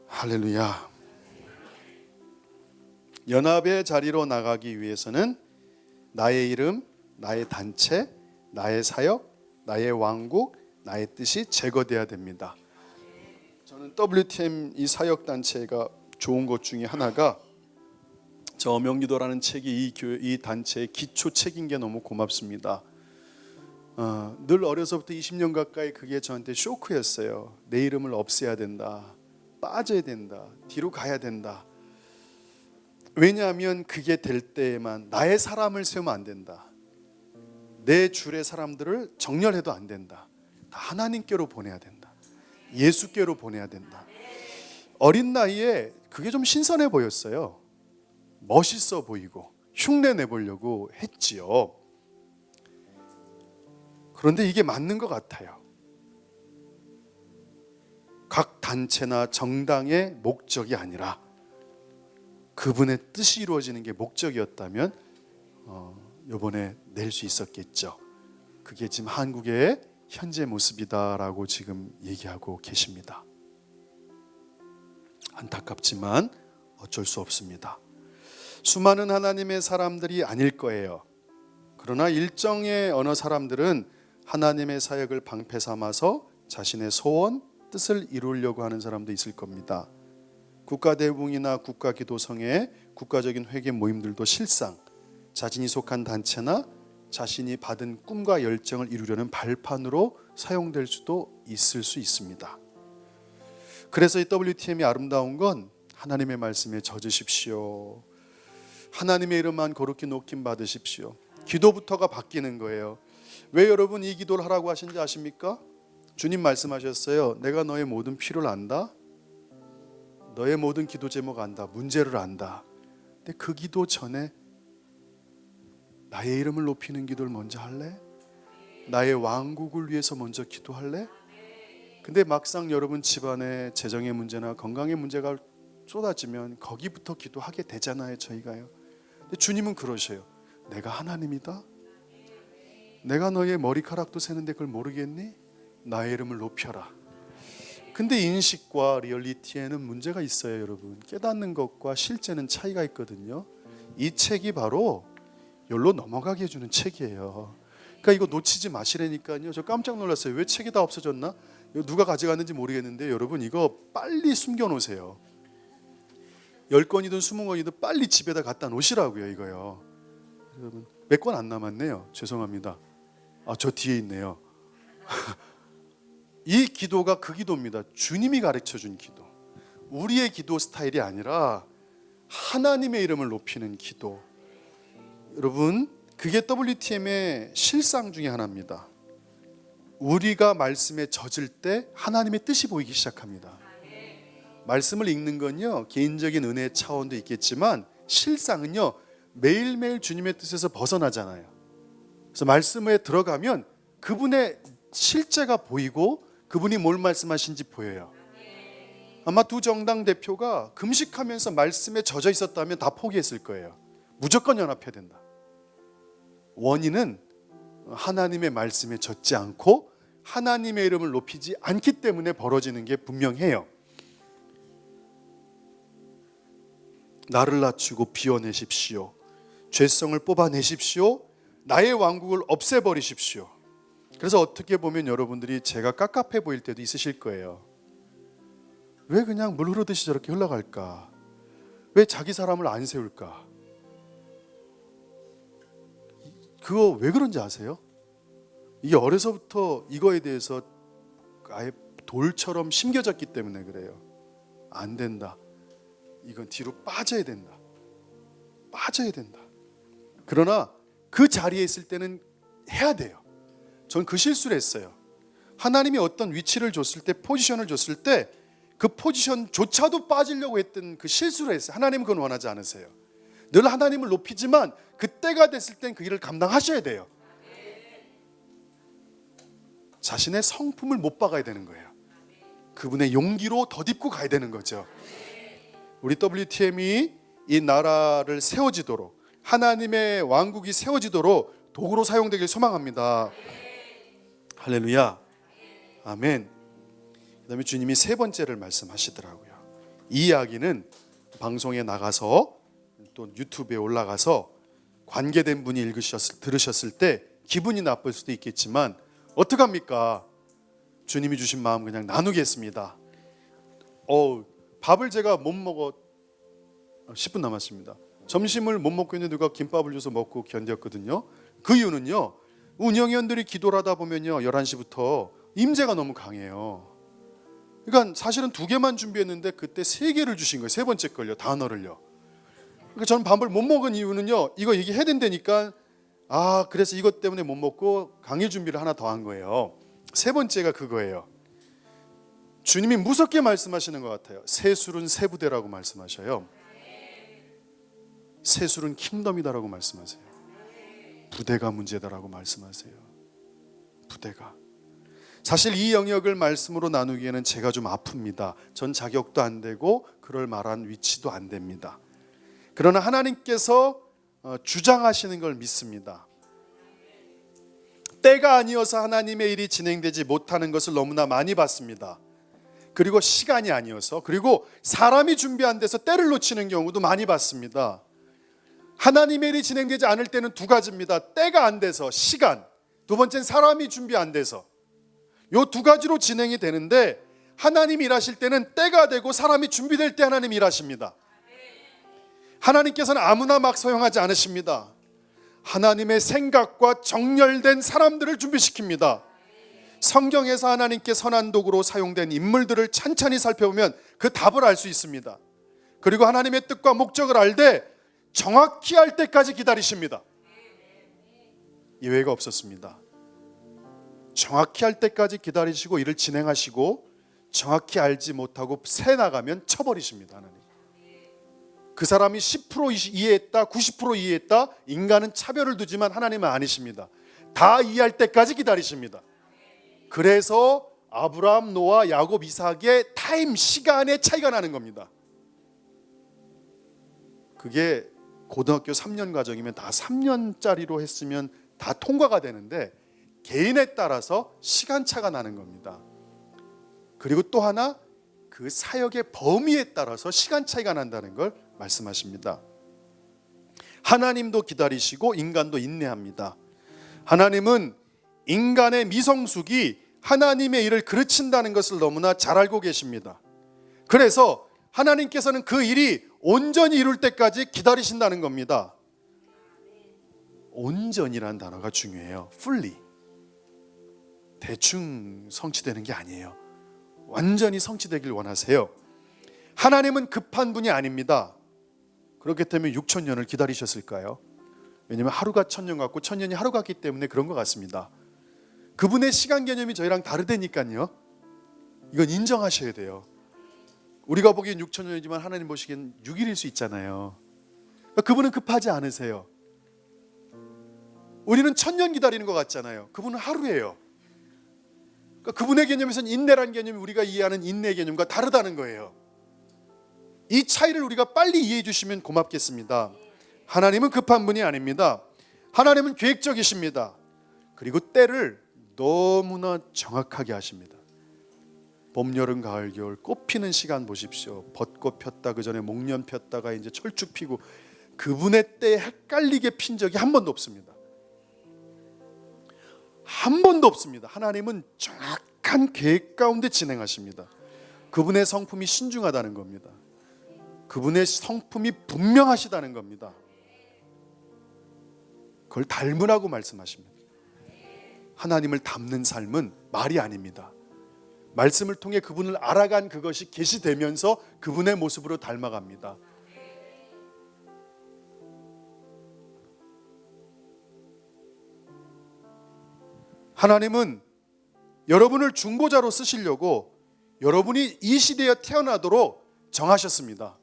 할렐루야. 연합의 자리로 나가기 위해서는 나의 이름, 나의 단체, 나의 사역, 나의 왕국, 나의 뜻이 제거돼야 됩니다. 저는 WTM 이 사역 단체가 좋은 것 중에 하나가 저 어명기도라는 책이 이 단체의 기초 책인 게 너무 고맙습니다. 늘 어려서부터 20년 가까이 그게 저한테 쇼크였어요. 내 이름을 없애야 된다, 빠져야 된다, 뒤로 가야 된다. 왜냐하면 그게 될 때에만 나의 사람을 세우면 안 된다. 내 줄의 사람들을 정렬해도 안 된다. 다 하나님께로 보내야 된다. 예수께로 보내야 된다. 어린 나이에 그게 좀 신선해 보였어요. 멋있어 보이고 흉내 내보려고 했지요. 그런데 이게 맞는 것 같아요. 각 단체나 정당의 목적이 아니라 그분의 뜻이 이루어지는 게 목적이었다면 이번에 낼 수 있었겠죠. 그게 지금 한국의 현재 모습이다라고 지금 얘기하고 계십니다. 안타깝지만 어쩔 수 없습니다. 수많은 하나님의 사람들이 아닐 거예요. 그러나 일정의 어느 사람들은 하나님의 사역을 방패 삼아서 자신의 소원, 뜻을 이루려고 하는 사람도 있을 겁니다. 국가대붕이나 국가기도성의 국가적인 회개 모임들도 실상 자신이 속한 단체나 자신이 받은 꿈과 열정을 이루려는 발판으로 사용될 수도 있을 수 있습니다. 그래서 이 WTM이 아름다운 건 하나님의 말씀에 젖으십시오. 하나님의 이름만 거룩히 높임 받으십시오. 기도부터가 바뀌는 거예요. 왜 여러분 이 기도를 하라고 하신지 아십니까? 주님 말씀하셨어요. 내가 너의 모든 필요를 안다. 너의 모든 기도 제목 안다. 문제를 안다. 근데 그 기도 전에 나의 이름을 높이는 기도를 먼저 할래? 나의 왕국을 위해서 먼저 기도할래? 근데 막상 여러분 집안에 재정의 문제나 건강의 문제가 쏟아지면 거기부터 기도하게 되잖아요, 저희가요. 근데 주님은 그러셔요. 내가 하나님이다. 내가 너의 머리카락도 세는데 그걸 모르겠니? 나의 이름을 높여라. 근데 인식과 리얼리티에는 문제가 있어요, 여러분. 깨닫는 것과 실제는 차이가 있거든요. 이 책이 바로 여기로 넘어가게 해주는 책이에요. 그러니까 이거 놓치지 마시라니까요. 저 깜짝 놀랐어요. 왜 책이 다 없어졌나? 누가 가져갔는지 모르겠는데 여러분 이거 빨리 숨겨놓으세요. 10권이든 20권이든 빨리 집에다 갖다 놓으시라고요, 이거요. 여러분 몇 권 안 남았네요. 죄송합니다. 저 뒤에 있네요. 이 기도가 그 기도입니다. 주님이 가르쳐준 기도. 우리의 기도 스타일이 아니라 하나님의 이름을 높이는 기도. 여러분 그게 WTM의 실상 중에 하나입니다. 우리가 말씀에 젖을 때 하나님의 뜻이 보이기 시작합니다. 말씀을 읽는 건요 개인적인 은혜의 차원도 있겠지만 실상은요 매일매일 주님의 뜻에서 벗어나잖아요. 그래서 말씀에 들어가면 그분의 실제가 보이고 그분이 뭘 말씀하신지 보여요. 아마 두 정당 대표가 금식하면서 말씀에 젖어 있었다면 다 포기했을 거예요. 무조건 연합해야 된다. 원인은 하나님의 말씀에 젖지 않고 하나님의 이름을 높이지 않기 때문에 벌어지는 게 분명해요. 나를 낮추고 비워내십시오. 죄성을 뽑아내십시오. 나의 왕국을 없애버리십시오. 그래서 어떻게 보면 여러분들이 제가 깝깝해 보일 때도 있으실 거예요. 왜 그냥 물 흐르듯이 저렇게 흘러갈까? 왜 자기 사람을 안 세울까? 그거 왜 그런지 아세요? 이게 어려서부터 이거에 대해서 아예 돌처럼 심겨졌기 때문에 그래요. 안 된다. 이건 뒤로 빠져야 된다. 빠져야 된다. 그러나 그 자리에 있을 때는 해야 돼요. 전 그 실수를 했어요. 하나님이 어떤 위치를 줬을 때, 포지션을 줬을 때 그 포지션조차도 빠지려고 했던 그 실수를 했어요. 하나님은 그건 원하지 않으세요. 늘 하나님을 높이지만 그때가 됐을 땐 그 일을 감당하셔야 돼요. 자신의 성품을 못 박아야 되는 거예요. 그분의 용기로 덧입고 가야 되는 거죠. 우리 WTM이 이 나라를 세워지도록 하나님의 왕국이 세워지도록 도구로 사용되길 소망합니다. 할렐루야. 아멘. 그 다음에 주님이 세 번째를 말씀하시더라고요. 이 이야기는 방송에 나가서 또 유튜브에 올라가서 관계된 분이 들으셨을 때 기분이 나쁠 수도 있겠지만 어떡합니까? 주님이 주신 마음 그냥 나누겠습니다. 밥을 제가 못 먹어 10분 남았습니다. 점심을 못 먹고 있는데 누가 김밥을 줘서 먹고 견뎠거든요. 그 이유는요. 운영위원들이 기도를 하다 보면요 11시부터 임재가 너무 강해요. 그러니까 사실은 2개만 준비했는데 그때 3개를 주신 거예요. 세 번째 걸요. 단어를요. 그러니까 저는 밥을 못 먹은 이유는요. 이거 얘기해야 된다니까 그래서 이것 때문에 못 먹고 강의 준비를 하나 더 한 거예요. 세 번째가 그거예요. 주님이 무섭게 말씀하시는 것 같아요. 세술은 세부대라고 말씀하셔요. 세술은 킹덤이다라고 말씀하세요. 부대가 문제다라고 말씀하세요. 부대가. 사실 이 영역을 말씀으로 나누기에는 제가 좀 아픕니다. 전 자격도 안 되고 그럴 만한 위치도 안 됩니다. 그러나 하나님께서 주장하시는 걸 믿습니다. 때가 아니어서 하나님의 일이 진행되지 못하는 것을 너무나 많이 봤습니다. 그리고 시간이 아니어서, 그리고 사람이 준비 안 돼서 때를 놓치는 경우도 많이 봤습니다. 하나님의 일이 진행되지 않을 때는 두 가지입니다. 때가 안 돼서, 시간. 두 번째는 사람이 준비 안 돼서. 요 두 가지로 진행이 되는데, 하나님이 일하실 때는 때가 되고 사람이 준비될 때 하나님이 일하십니다. 하나님께서는 아무나 막 사용하지 않으십니다. 하나님의 생각과 정렬된 사람들을 준비시킵니다. 성경에서 하나님께 선한 도구로 사용된 인물들을 찬찬히 살펴보면 그 답을 알 수 있습니다. 그리고 하나님의 뜻과 목적을 알되 정확히 알 때까지 기다리십니다. 예외가 없었습니다. 정확히 할 때까지 기다리시고 일을 진행하시고, 정확히 알지 못하고 새 나가면 쳐버리십니다. 하나님. 그 사람이 10% 이해했다, 90% 이해했다, 인간은 차별을 두지만 하나님은 아니십니다. 다 이해할 때까지 기다리십니다. 그래서 아브라함, 노아, 야곱, 이삭의 타임, 시간의 차이가 나는 겁니다. 그게 고등학교 3년 과정이면 다 3년짜리로 했으면 다 통과가 되는데, 개인에 따라서 시간차가 나는 겁니다. 그리고 또 하나, 그 사역의 범위에 따라서 시간 차이가 난다는 걸 말씀하십니다. 하나님도 기다리시고 인간도 인내합니다. 하나님은 인간의 미성숙이 하나님의 일을 그르친다는 것을 너무나 잘 알고 계십니다. 그래서 하나님께서는 그 일이 온전히 이룰 때까지 기다리신다는 겁니다. 온전이라는 단어가 중요해요. fully. 대충 성취되는 게 아니에요. 완전히 성취되길 원하세요. 하나님은 급한 분이 아닙니다. 그렇기 때문에 6,000년을 기다리셨을까요? 왜냐하면 하루가 1,000년 같고 1,000년이 하루 같기 때문에 그런 것 같습니다. 그분의 시간 개념이 저희랑 다르다니까요. 이건 인정하셔야 돼요. 우리가 보기엔 6,000년이지만 하나님 보시기엔 6일일 수 있잖아요. 그분은 급하지 않으세요. 우리는 1,000년 기다리는 것 같잖아요. 그분은 하루예요. 그분의 개념에서는 인내라는 개념이 우리가 이해하는 인내 개념과 다르다는 거예요. 이 차이를 우리가 빨리 이해해 주시면 고맙겠습니다. 하나님은 급한 분이 아닙니다. 하나님은 계획적이십니다. 그리고 때를 너무나 정확하게 하십니다. 봄, 여름, 가을, 겨울 꽃 피는 시간 보십시오. 벚꽃 폈다, 그 전에 목련 폈다가 이제 철쭉 피고, 그분의 때에 헷갈리게 핀 적이 한 번도 없습니다. 한 번도 없습니다. 하나님은 정확한 계획 가운데 진행하십니다. 그분의 성품이 신중하다는 겁니다. 그분의 성품이 분명하시다는 겁니다. 그걸 닮으라고 말씀하십니다. 하나님을 닮는 삶은 말이 아닙니다. 말씀을 통해 그분을 알아간 그것이 계시되면서 그분의 모습으로 닮아갑니다. 하나님은 여러분을 중보자로 쓰시려고 여러분이 이 시대에 태어나도록 정하셨습니다.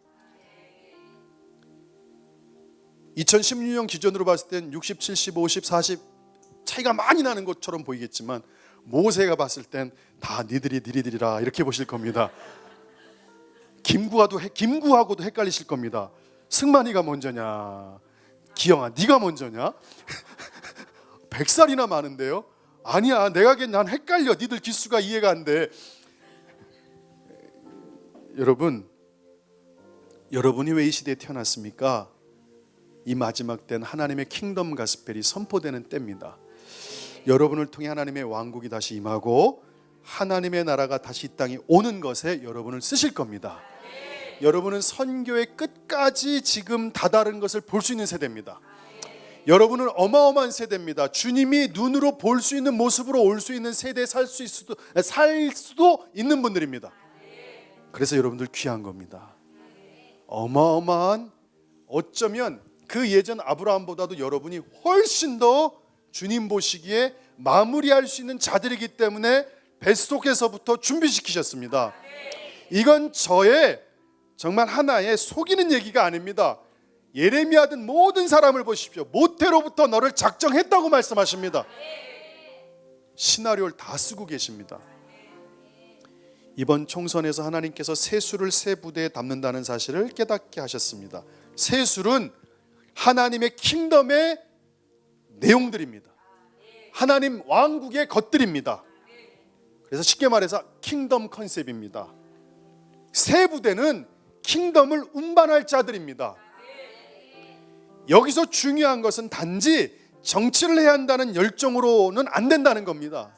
2016년 기준으로 봤을 땐 60, 70, 50, 40 차이가 많이 나는 것처럼 보이겠지만, 모세가 봤을 땐 다 니들이라 이렇게 보실 겁니다. 김구하고도 헷갈리실 겁니다. 승만이가 먼저냐, 기영아 네가 먼저냐? 100살이나 많은데요. 아니야, 난 헷갈려. 니들 기수가 이해가 안 돼. 여러분이 왜 이 시대에 태어났습니까? 이 마지막 때는 하나님의 킹덤 가스펠이 선포되는 때입니다. 여러분을 통해 하나님의 왕국이 다시 임하고 하나님의 나라가 다시 이 땅에 오는 것에 여러분을 쓰실 겁니다. 여러분은 선교의 끝까지 지금 다다른 것을 볼 수 있는 세대입니다. 여러분은 어마어마한 세대입니다. 주님이 눈으로 볼 수 있는 모습으로 올 수 있는 세대에 살 수도 있는 분들입니다. 그래서 여러분들 귀한 겁니다. 어마어마한, 어쩌면 그 예전 아브라함보다도 여러분이 훨씬 더 주님 보시기에 마무리할 수 있는 자들이기 때문에 뱃속에서부터 준비시키셨습니다. 이건 저의 정말 하나의 속이는 얘기가 아닙니다. 예레미야 등 모든 사람을 보십시오. 모태로부터 너를 작정했다고 말씀하십니다. 시나리오를 다 쓰고 계십니다. 이번 총선에서 하나님께서 세술을 세 부대에 담는다는 사실을 깨닫게 하셨습니다. 세술은 하나님의 킹덤의 내용들입니다. 하나님 왕국의 것들입니다. 그래서 쉽게 말해서 킹덤 컨셉입니다. 새 부대는 킹덤을 운반할 자들입니다. 여기서 중요한 것은 단지 정치를 해야 한다는 열정으로는 안 된다는 겁니다.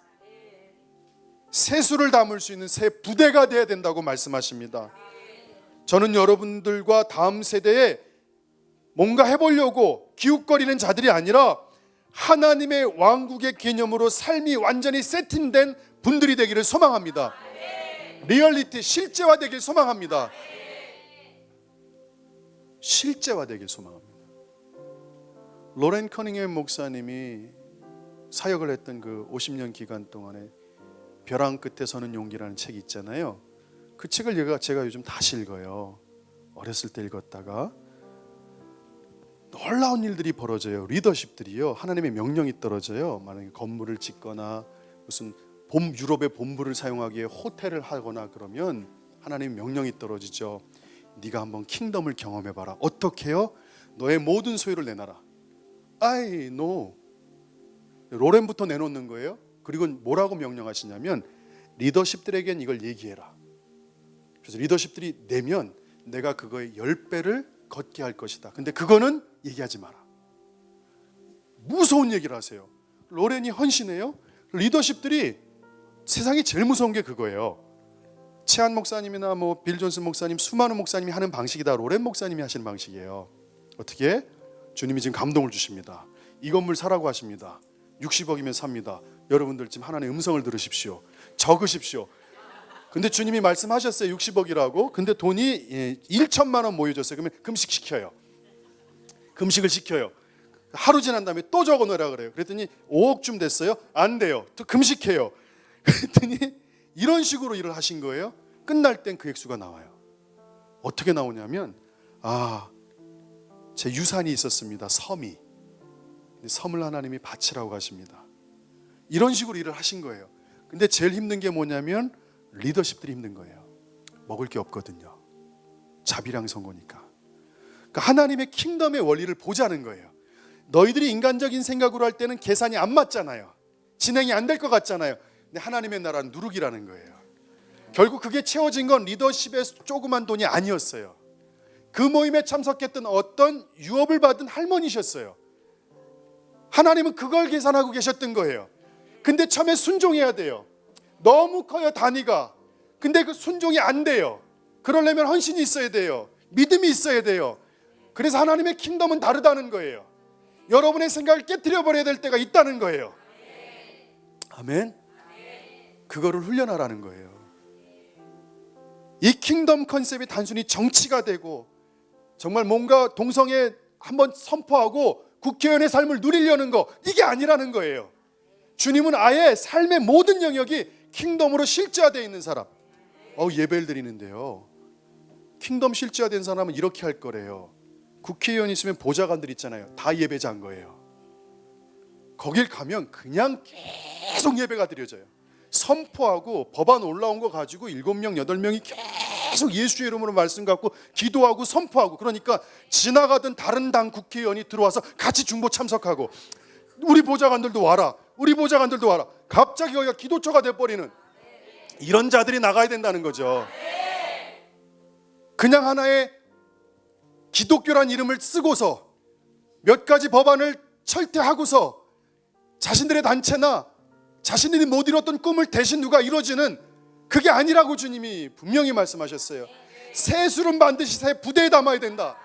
세수를 담을 수 있는 새 부대가 되어야 된다고 말씀하십니다. 저는 여러분들과 다음 세대에 뭔가 해보려고 기웃거리는 자들이 아니라 하나님의 왕국의 개념으로 삶이 완전히 세팅된 분들이 되기를 소망합니다. 리얼리티, 실제화되길 소망합니다. 실제화되길 소망합니다. 로렌 커닝햄 목사님이 사역을 했던 그 50년 기간 동안에 벼랑 끝에 서는 용기라는 책이 있잖아요. 그 책을 제가 요즘 다시 읽어요. 어렸을 때 읽었다가 놀라운 일들이 벌어져요. 리더십들이요, 하나님의 명령이 떨어져요. 만약에 건물을 짓거나 무슨 유럽의 본부를 사용하기에 호텔을 하거나 그러면 하나님의 명령이 떨어지죠. 네가 한번 킹덤을 경험해봐라. 어떻게 해요? 너의 모든 소유를 내놔라. I know. 로렌부터 내놓는 거예요. 그리고 뭐라고 명령하시냐면 리더십들에겐 이걸 얘기해라. 그래서 리더십들이 내면 내가 그거의 10배를 걷게 할 것이다. 근데 그거는 얘기하지 마라. 무서운 얘기를 하세요. 로렌이 헌신해요. 리더십들이 세상에 제일 무서운 게 그거예요. 최한 목사님이나 빌 존슨 목사님, 수많은 목사님이 하는 방식이 다 로렌 목사님이 하시는 방식이에요. 어떻게? 주님이 지금 감동을 주십니다. 이 건물 사라고 하십니다. 60억이면 삽니다. 여러분들 지금 하나님의 음성을 들으십시오. 적으십시오. 근데 주님이 말씀하셨어요. 60억이라고. 근데 돈이 1천만 원 모여졌어요. 그러면 금식시켜요. 금식을 시켜요. 하루 지난 다음에 또 적어놓으라 그래요. 그랬더니 5억쯤 됐어요. 안 돼요. 또 금식해요. 그랬더니 이런 식으로 일을 하신 거예요. 끝날 땐 그 액수가 나와요. 어떻게 나오냐면 제 유산이 있었습니다. 섬이. 섬을 하나님이 바치라고 하십니다. 이런 식으로 일을 하신 거예요. 근데 제일 힘든 게 뭐냐면 리더십들이 힘든 거예요. 먹을 게 없거든요. 자비랑 선고니까. 그러니까 하나님의 킹덤의 원리를 보자는 거예요. 너희들이 인간적인 생각으로 할 때는 계산이 안 맞잖아요. 진행이 안 될 것 같잖아요. 근데 하나님의 나라는 누룩이라는 거예요. 결국 그게 채워진 건 리더십의 조그만 돈이 아니었어요. 그 모임에 참석했던 어떤 유업을 받은 할머니셨어요. 하나님은 그걸 계산하고 계셨던 거예요. 근데 처음에 순종해야 돼요. 너무 커요, 단위가. 근데 그 순종이 안 돼요. 그러려면 헌신이 있어야 돼요. 믿음이 있어야 돼요. 그래서 하나님의 킹덤은 다르다는 거예요. 여러분의 생각을 깨트려 버려야 될 때가 있다는 거예요. 아멘. 그거를 훈련하라는 거예요. 이 킹덤 컨셉이 단순히 정치가 되고 정말 뭔가 동성애 한번 선포하고 국회의원의 삶을 누리려는 거, 이게 아니라는 거예요. 주님은 아예 삶의 모든 영역이 킹덤으로 실제화되어 있는 사람. 예배를 드리는데요, 킹덤 실제화된 사람은 이렇게 할 거래요. 국회의원 있으면 보좌관들 있잖아요. 다 예배자인 거예요. 거길 가면 그냥 계속 예배가 드려져요. 선포하고 법안 올라온 거 가지고 7명, 8명이 계속 예수의 이름으로 말씀 갖고 기도하고 선포하고, 그러니까 지나가던 다른 당 국회의원이 들어와서 같이 중보 참석하고, 우리 보좌관들도 와라, 우리 보좌관들도 와라. 갑자기 여기가 기도처가 돼버리는 이런 자들이 나가야 된다는 거죠. 그냥 하나의 기독교란 이름을 쓰고서 몇 가지 법안을 철퇴하고서 자신들의 단체나 자신들이 못 이뤘던 꿈을 대신 누가 이루어지는, 그게 아니라고 주님이 분명히 말씀하셨어요. 새 술은 반드시 새 부대에 담아야 된다.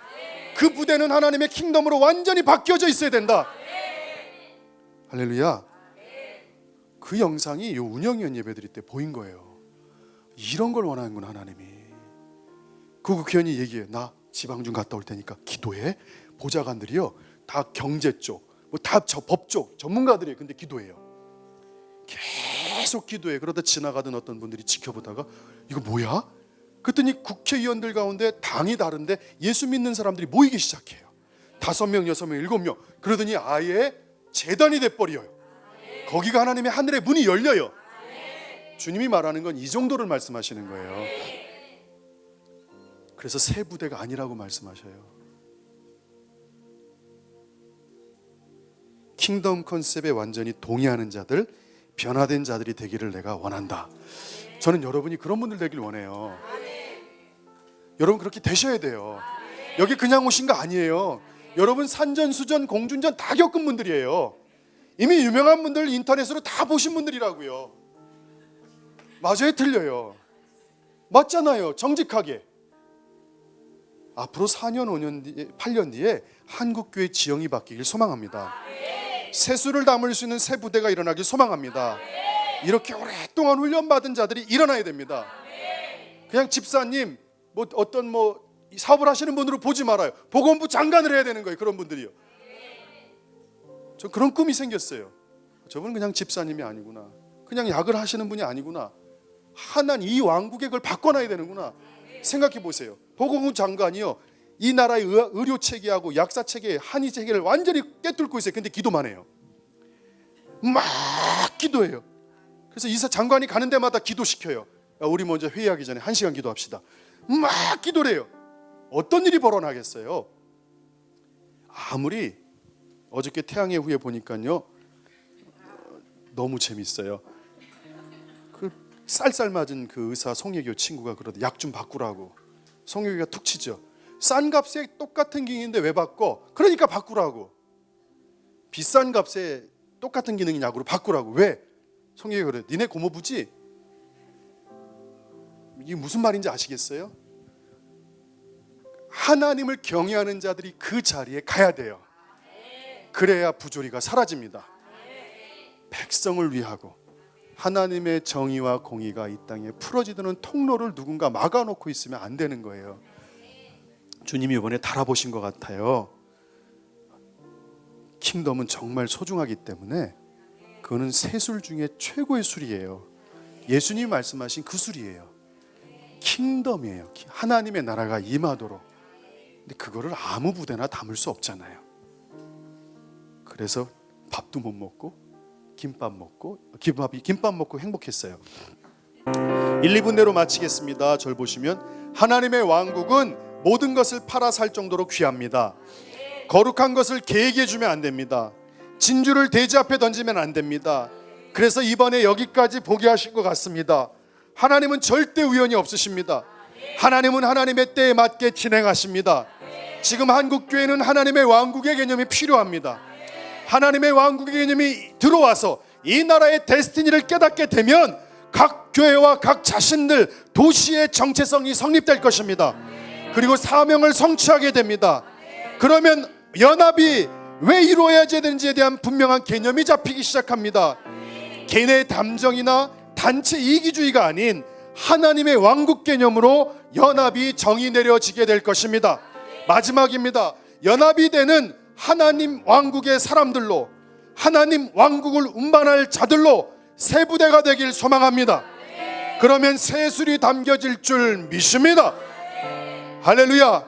그 부대는 하나님의 킹덤으로 완전히 바뀌어져 있어야 된다. 할렐루야. 그 영상이 요 운영위원 예배드릴 때 보인 거예요. 이런 걸 원하는구나 하나님이. 그 국회의원이 얘기해. 나 지방 좀 갔다 올 테니까 기도해. 보좌관들이요 다 경제 쪽, 다 법 쪽 전문가들이에요. 근데 기도해요. 계속 기도해. 그러다 지나가던 어떤 분들이 지켜보다가 이거 뭐야? 그랬더니 국회의원들 가운데 당이 다른데 예수 믿는 사람들이 모이기 시작해요. 5명, 6명, 7명. 그러더니 아예 재단이 돼버려요. 거기가 하나님의 하늘의 문이 열려요. 주님이 말하는 건 이 정도를 말씀하시는 거예요. 그래서 새 부대가 아니라고 말씀하셔요. 킹덤 컨셉에 완전히 동의하는 자들, 변화된 자들이 되기를 내가 원한다. 저는 여러분이 그런 분들 되길 원해요. 여러분 그렇게 되셔야 돼요. 여기 그냥 오신 거 아니에요. 여러분 산전수전 공중전 다 겪은 분들이에요. 이미 유명한 분들 인터넷으로 다 보신 분들이라고요. 맞아요, 틀려요? 맞잖아요. 정직하게. 앞으로 4년, 5년 뒤에, 8년 뒤에 한국교회 지형이 바뀌길 소망합니다. 세수를 담을 수 있는 새 부대가 일어나길 소망합니다. 이렇게 오랫동안 훈련받은 자들이 일어나야 됩니다. 그냥 집사님, 어떤 사업을 하시는 분으로 보지 말아요. 보건부 장관을 해야 되는 거예요. 그런 분들이요. 저 그런 꿈이 생겼어요. 저분은 그냥 집사님이 아니구나. 그냥 약을 하시는 분이 아니구나. 하나님 이 왕국의 걸 바꿔놔야 되는구나. 생각해 보세요. 보건부 장관이요, 이 나라의 의료 체계하고 약사 체계, 한의 체계를 완전히 꿰뚫고 있어요. 근데 기도만 해요. 막 기도해요. 그래서 이사 장관이 가는 데마다 기도시켜요. 우리 먼저 회의하기 전에 1시간 기도합시다. 막 기도를 해요. 어떤 일이 벌어나겠어요? 아무리 어저께 태양의 후예 보니까요, 너무 재밌어요. 그 쌀쌀 맞은 그 의사 송혜교 친구가 그러더 약 좀 바꾸라고. 송혜교가 툭 치죠. 싼 값에 똑같은 기능인데 왜 바꿔? 그러니까 바꾸라고. 비싼 값에 똑같은 기능인 약으로 바꾸라고. 왜? 송혜교가 그래. 니네 고모부지? 이게 무슨 말인지 아시겠어요? 하나님을 경외하는 자들이 그 자리에 가야 돼요. 그래야 부조리가 사라집니다. 백성을 위하고 하나님의 정의와 공의가 이 땅에 풀어지는 통로를 누군가 막아놓고 있으면 안 되는 거예요. 주님이 이번에 달아보신 것 같아요. 킹덤은 정말 소중하기 때문에 그거는 세 술 중에 최고의 술이에요. 예수님이 말씀하신 그 술이에요. 킹덤이에요. 하나님의 나라가 임하도록. 근데 그거를 아무 부대나 담을 수 없잖아요. 그래서 밥도 못 먹고 김밥 먹고 행복했어요. 1, 2분 내로 마치겠습니다. 절 보시면 하나님의 왕국은 모든 것을 팔아 살 정도로 귀합니다. 거룩한 것을 개에게 주면 안 됩니다. 진주를 돼지 앞에 던지면 안 됩니다. 그래서 이번에 여기까지 보게 하신 것 같습니다. 하나님은 절대 우연이 없으십니다. 하나님은 하나님의 때에 맞게 진행하십니다. 지금 한국교회는 하나님의 왕국의 개념이 필요합니다. 하나님의 왕국의 개념이 들어와서 이 나라의 데스티니를 깨닫게 되면 각 교회와 각 자신들 도시의 정체성이 성립될 것입니다. 그리고 사명을 성취하게 됩니다. 그러면 연합이 왜 이루어야지 되는지에 대한 분명한 개념이 잡히기 시작합니다. 개인의 담정이나 단체 이기주의가 아닌 하나님의 왕국 개념으로 연합이 정의 내려지게 될 것입니다. 마지막입니다. 연합이 되는 하나님 왕국의 사람들로, 하나님 왕국을 운반할 자들로 새 부대가 되길 소망합니다. 그러면 새 술이 담겨질 줄 믿습니다. 할렐루야.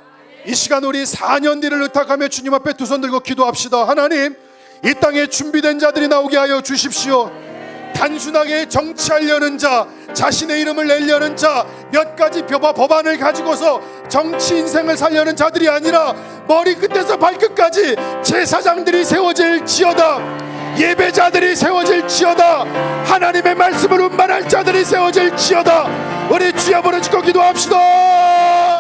이 시간 우리 4년 뒤를 의탁하며 주님 앞에 두 손 들고 기도합시다. 하나님, 이 땅에 준비된 자들이 나오게 하여 주십시오. 단순하게 정치하려는 자, 자신의 이름을 내려는 자, 몇 가지 법안을 가지고서 정치 인생을 살려는 자들이 아니라 머리 끝에서 발끝까지 제사장들이 세워질지어다. 예배자들이 세워질지어다. 하나님의 말씀을 운반할 자들이 세워질지어다. 우리 주여 부르짖고 기도합시다.